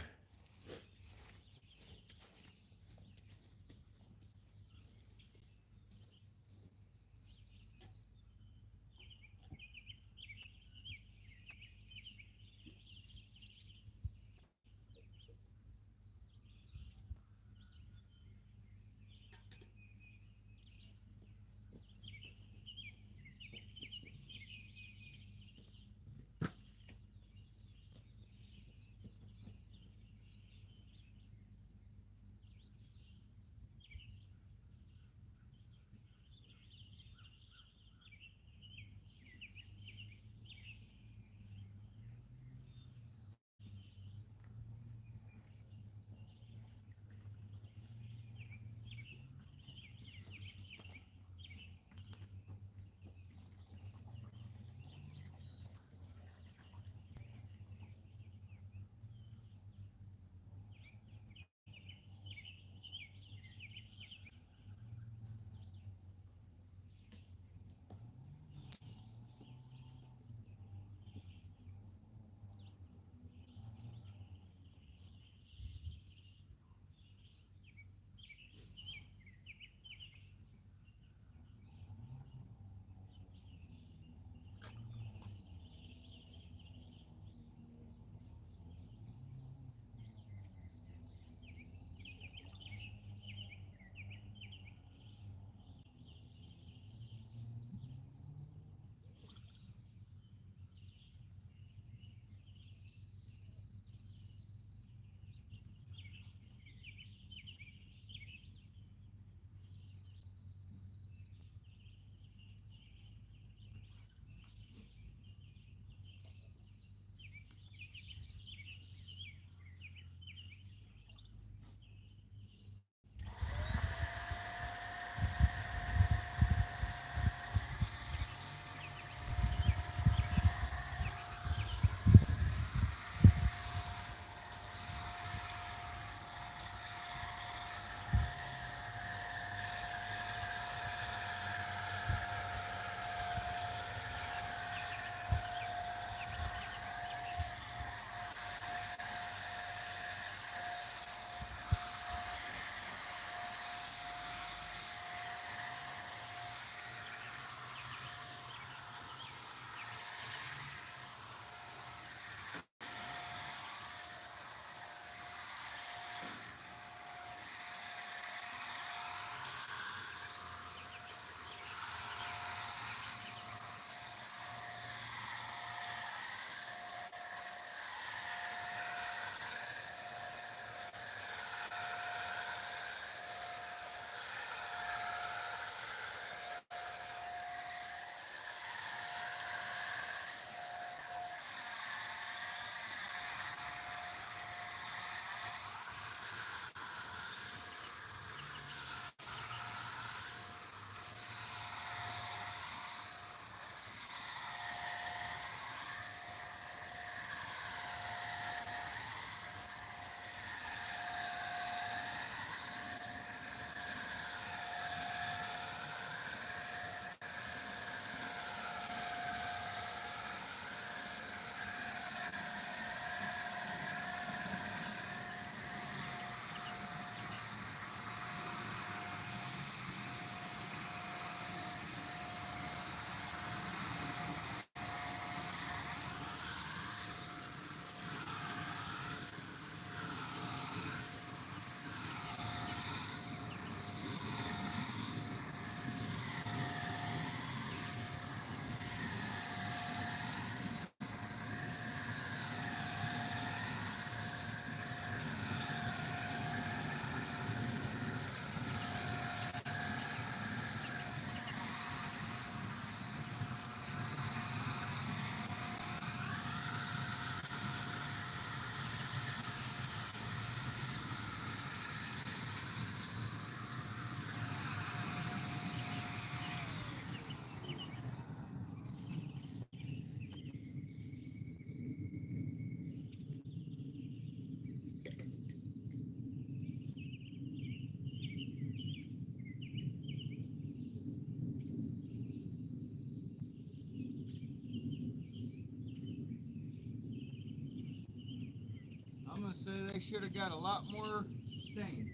I'm gonna say they should have got a lot more stain.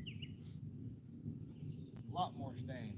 A lot more stain.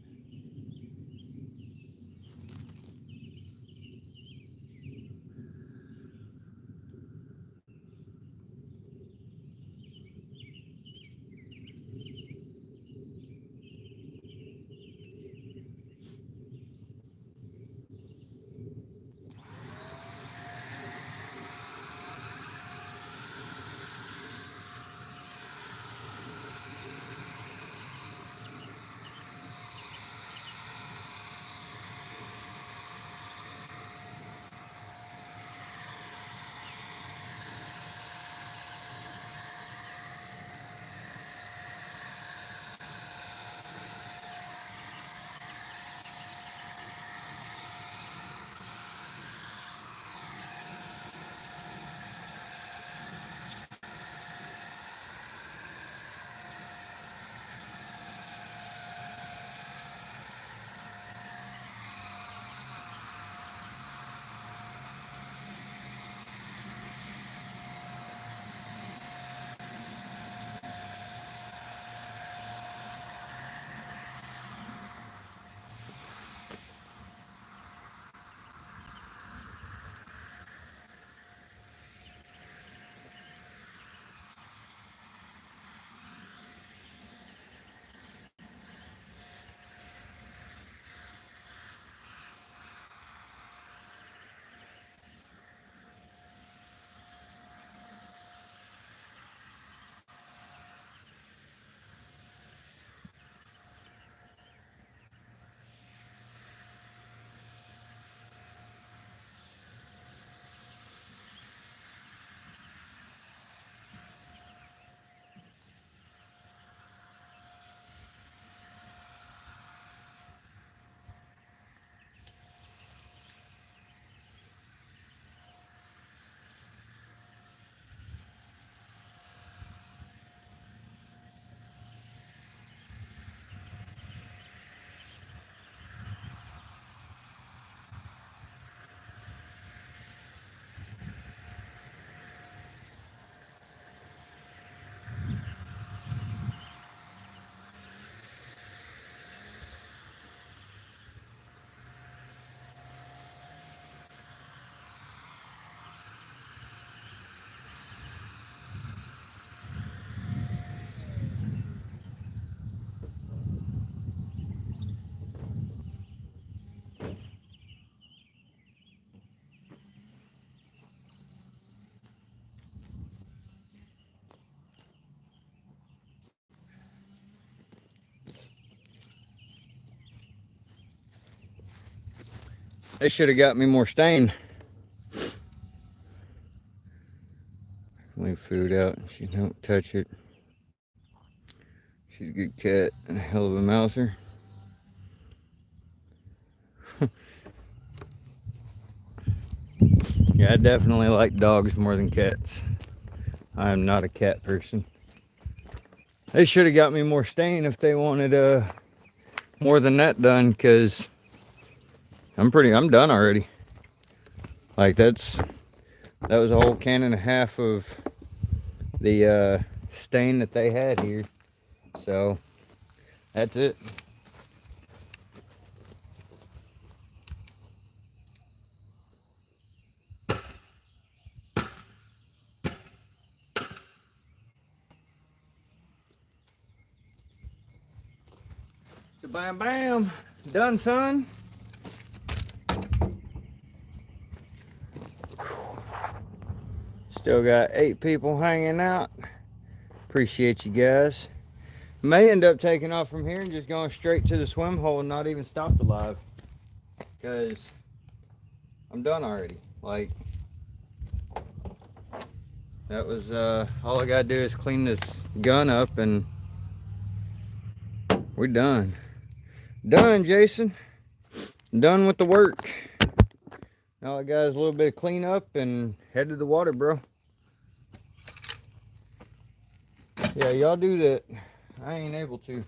They should have got me more stain. Leave food out. She don't touch it. She's a good cat and a hell of a mouser. Yeah, I definitely like dogs more than cats. I am not a cat person. They should have got me more stain if they wanted more than that done, because I'm done already. Like that was a whole can and a half of the stain that they had here. So that's it. So bam bam, done, son. Still got 8 people hanging out. Appreciate you guys. May end up taking off from here and just going straight to the swim hole and not even stopped alive, because I'm done already. Like, that was all I gotta do is clean this gun up and we're done. Done, Jason. Done with the work. Now I got is a little bit of cleanup and head to the water, bro. Yeah, y'all do that. I ain't able to.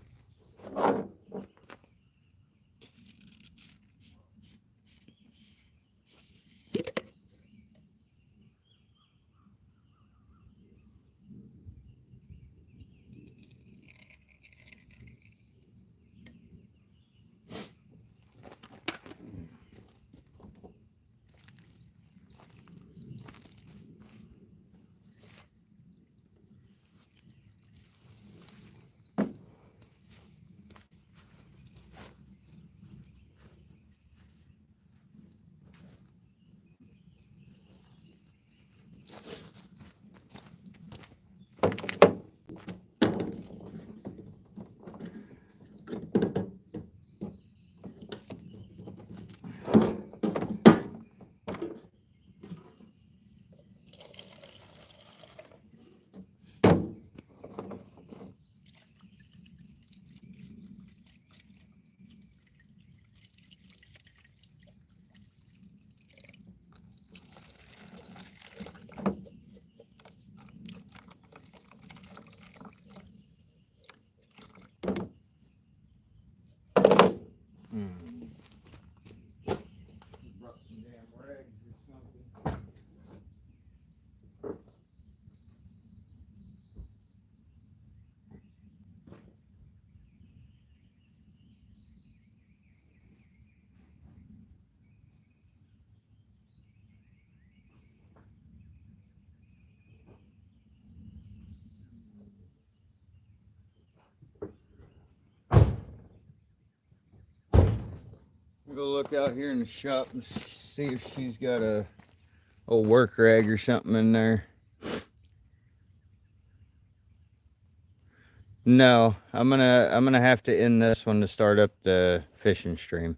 I'll go look out here in the shop and see if she's got a old work rag or something in there. No, I'm gonna have to end this one to start up the fishing stream.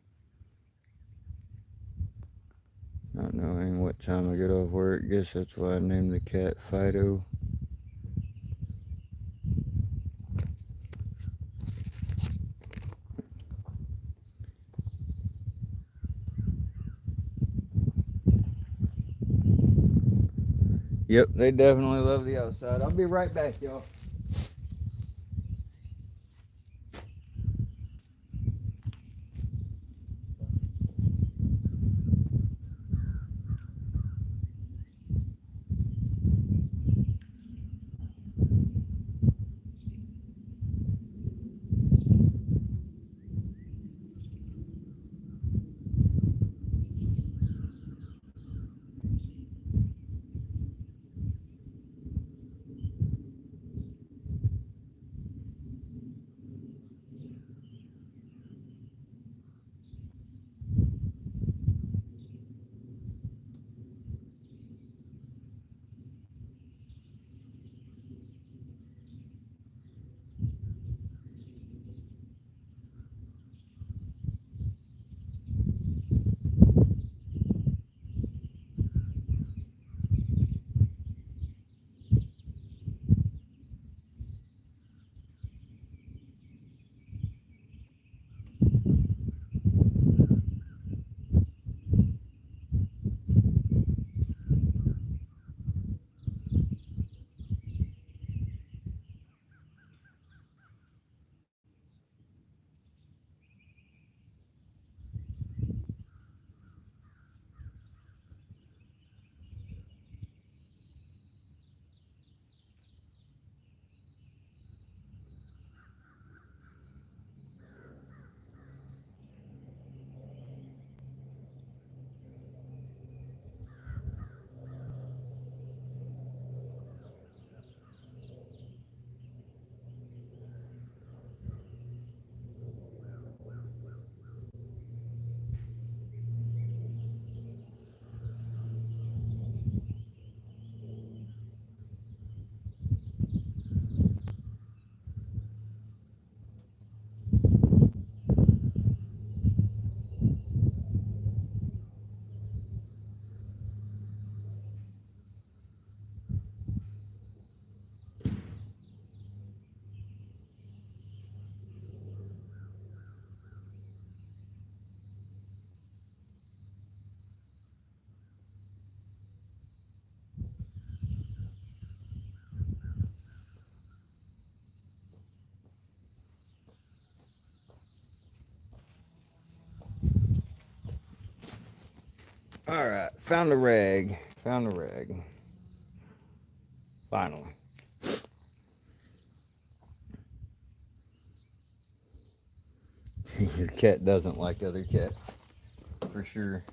Not knowing what time I get off work. Guess that's why I named the cat Fido. Yep, they definitely love the outside. I'll be right back, y'all. All right, found a rag. Found a rag. Finally. Your cat doesn't like other cats, for sure.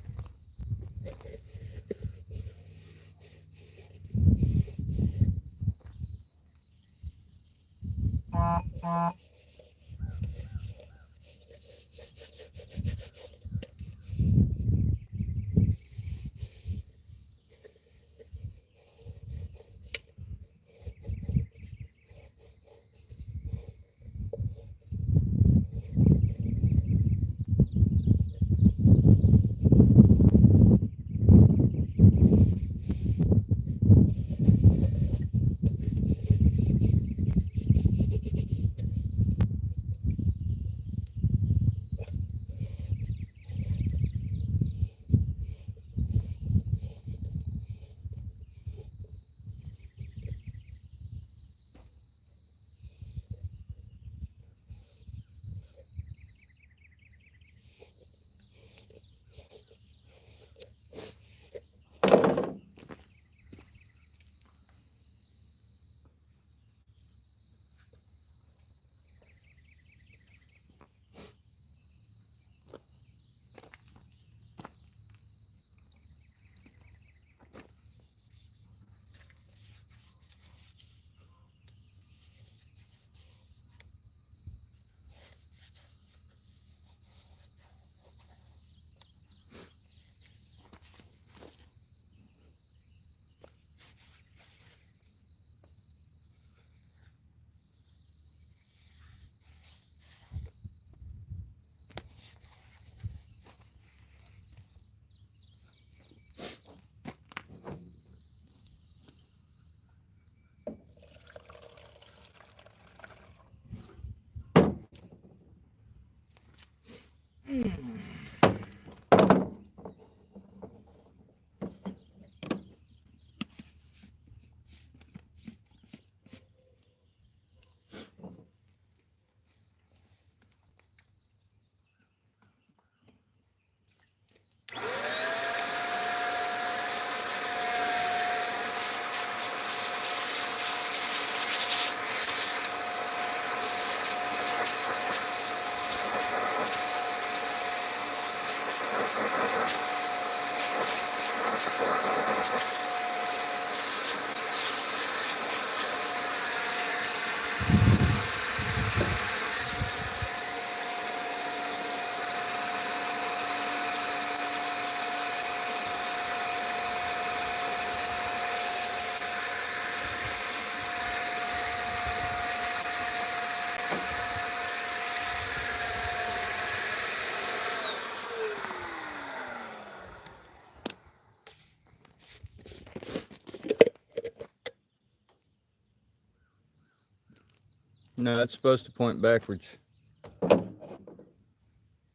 No, it's supposed to point backwards.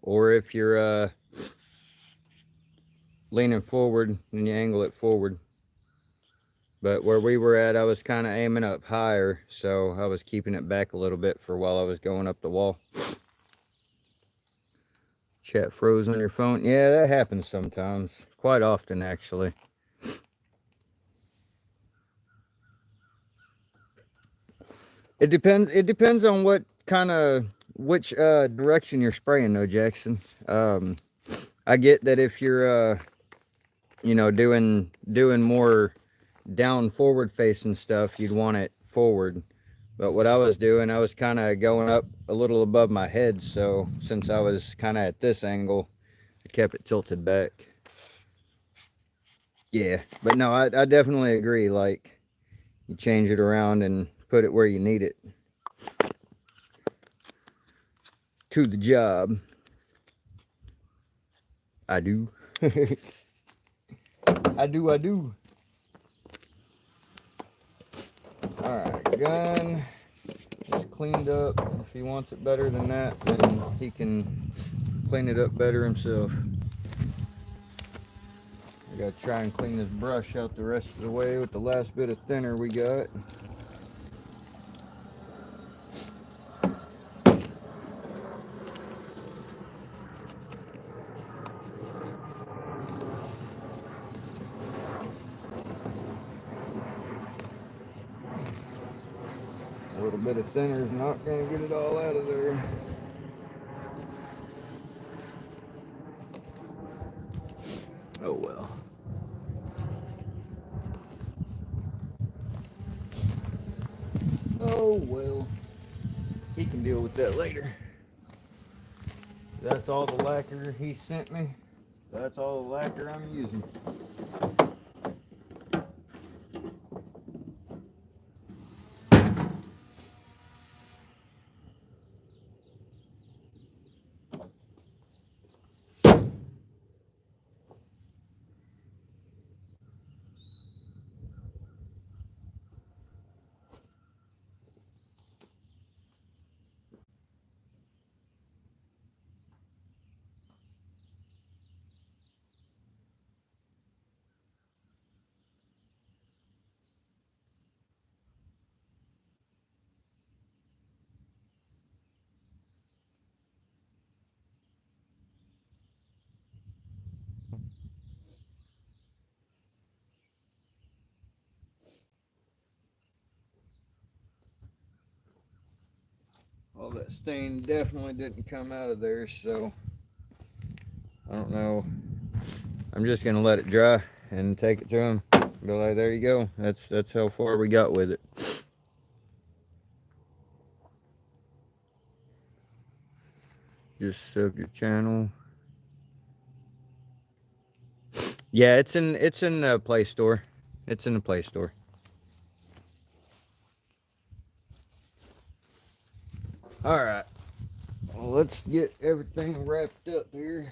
Or if you're leaning forward, then you angle it forward. But where we were at, I was kind of aiming up higher, so I was keeping it back a little bit for while I was going up the wall. Chat froze on your phone. Yeah, that happens sometimes. Quite often, actually. It depends on what kind of, which direction you're spraying though, Jackson. I get that if you're you know, doing more down forward facing stuff, you'd want it forward. But what I was doing, I was kind of going up a little above my head, so since I was kind of at this angle, I kept it tilted back. Yeah, but no, I definitely agree. Like, you change it around and put it where you need it. To the job. I do. I do. Alright, gun. It's cleaned up. If he wants it better than that, then he can clean it up better himself. I gotta try and clean this brush out the rest of the way with the last bit of thinner we got. A little bit of thinner is not gonna get it all out of there. Oh well. Oh well. He can deal with that later. That's all the lacquer he sent me. That's all the lacquer I'm using. All that stain definitely didn't come out of there, so I don't know. I'm just gonna let it dry and take it to him. Be like, there you go. That's how far we got with it. Just sub your channel. Yeah, it's in the Play Store. It's in the Play Store. All right. Well, let's get everything wrapped up here.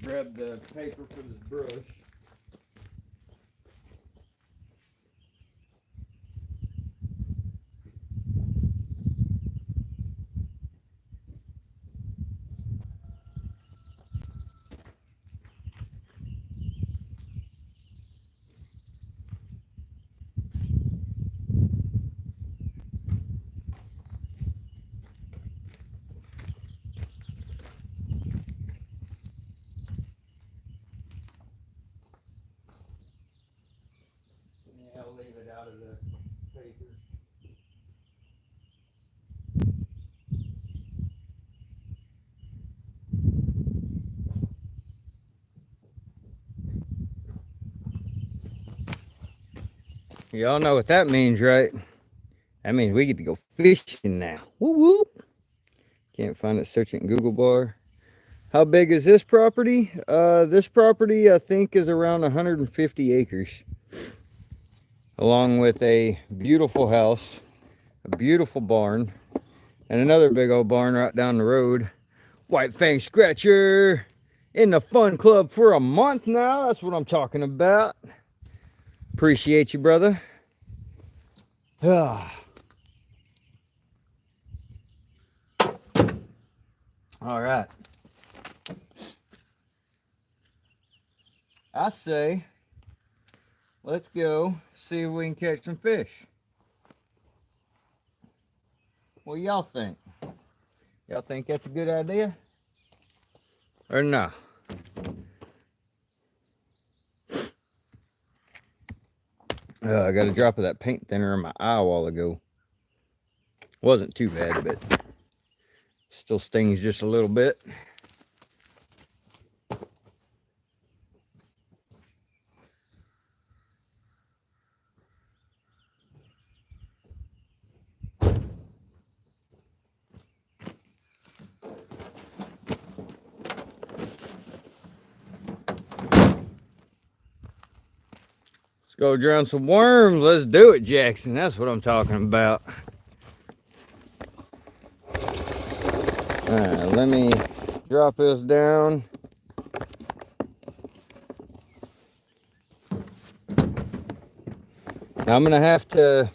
Grab the paper for this brush. I'll leave it out of the paper. Y'all know what that means, right? That means we get to go fishing now. Woo woo! Can't find it, search it in Google bar. How big is this property? This property I think is around 150 acres. Along with a beautiful house, a beautiful barn, and another big old barn right down the road. White Fang Scratcher in the fun club for a month now. That's what I'm talking about. Appreciate you, brother. All right. I say, let's go see if we can catch some fish. What y'all think? Y'all think that's a good idea? Or no? I got a drop of that paint thinner in my eye a while ago. Wasn't too bad, but still stings just a little bit. Let's go drown some worms. Let's do it, Jackson. That's what I'm talking about. Alright, let me drop this down. Now I'm gonna have to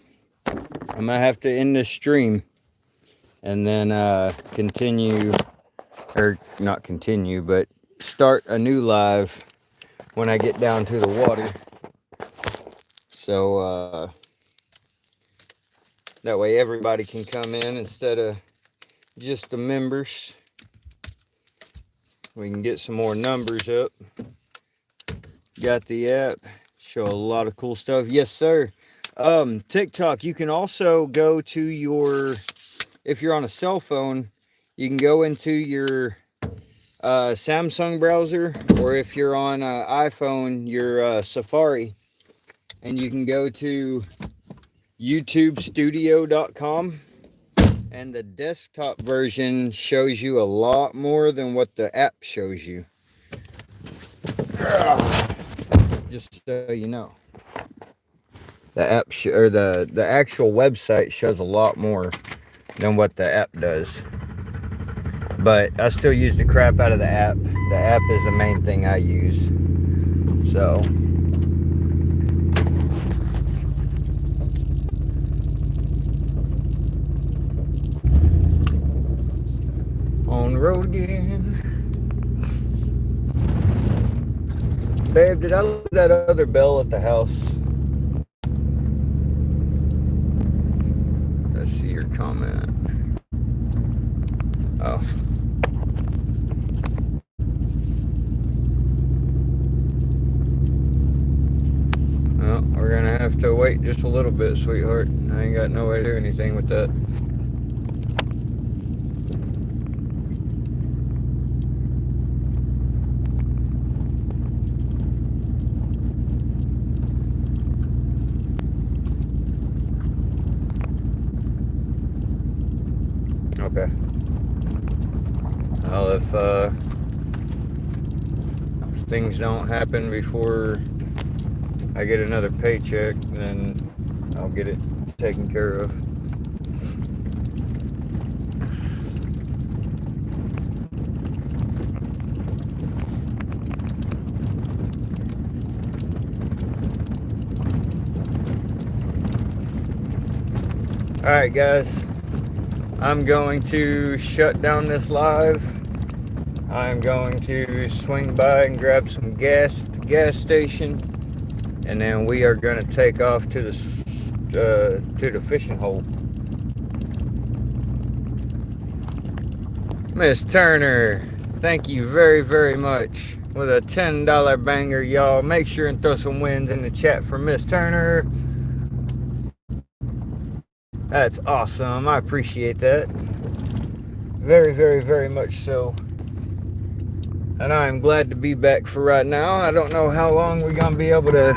end this stream and then continue, or not continue, but start a new live when I get down to the water. So that way everybody can come in instead of just the members. We can get some more numbers up. Got the app, show a lot of cool stuff. Yes, sir. TikTok, you can also go to your, if you're on a cell phone, you can go into your Samsung browser, or if you're on iPhone, your Safari, and you can go to youtubestudio.com, and the desktop version shows you a lot more than what the app shows you. Just so you know, the app or the actual website shows a lot more than what the app does. But I still use the crap out of the app. The app is the main thing I use. So on the road again. Babe, did I leave that other bell at the house? Let's see your comment. Oh. Well, we're gonna have to wait just a little bit, sweetheart. I ain't got no way to do anything with that. Okay. Well, if things don't happen before I get another paycheck, then I'll get it taken care of. Alright guys, I'm going to shut down this live. I'm going to swing by and grab some gas at the gas station, and then we are going to take off to the fishing hole. Miss Turner, thank you very, very much with a $10 banger, y'all. Make sure and throw some wins in the chat for Miss Turner. That's awesome. I appreciate that. Very, very, very much so. And I'm glad to be back for right now. I don't know how long we're going to be able to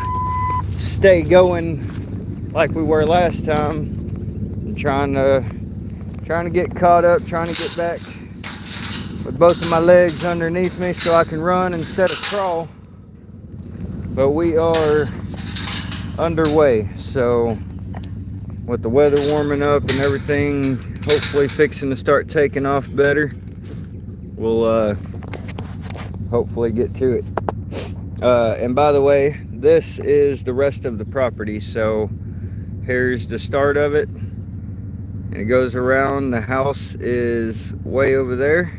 stay going like we were last time. I'm trying to get caught up, trying to get back with both of my legs underneath me so I can run instead of crawl. But we are underway. So with the weather warming up and everything hopefully fixing to start taking off better, we'll hopefully get to it. And by the way, this is the rest of the property. So here's the start of it, and it goes around. The house is way over there,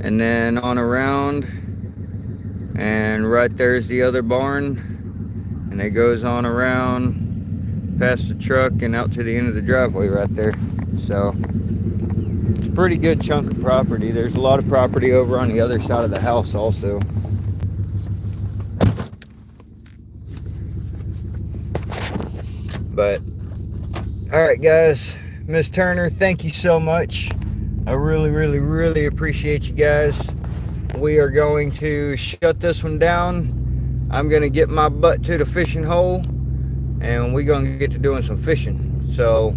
and then on around, and right there's the other barn, and it goes on around past the truck and out to the end of the driveway right there. So it's a pretty good chunk of property. There's a lot of property over on the other side of the house also. But all right guys, Miss Turner, thank you so much. I really, really, really appreciate you guys. We are going to shut this one down. I'm going to get my butt to the fishing hole, and we're going to get to doing some fishing. So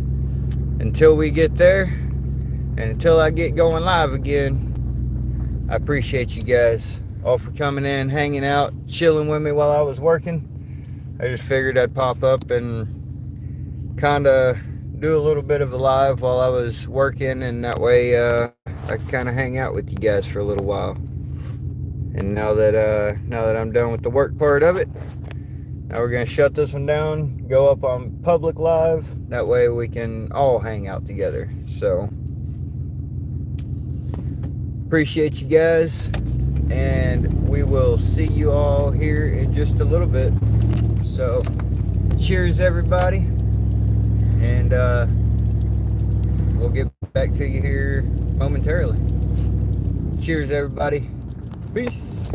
until we get there, and until I get going live again, I appreciate you guys all for coming in, hanging out, chilling with me while I was working. I just figured I'd pop up and kind of do a little bit of a live while I was working, and that way I could kind of hang out with you guys for a little while. And now that I'm done with the work part of it, now we're gonna shut this one down, go up on public live. That way we can all hang out together. So appreciate you guys, and we will see you all here in just a little bit. So cheers everybody, and we'll get back to you here momentarily. Cheers everybody. Peace.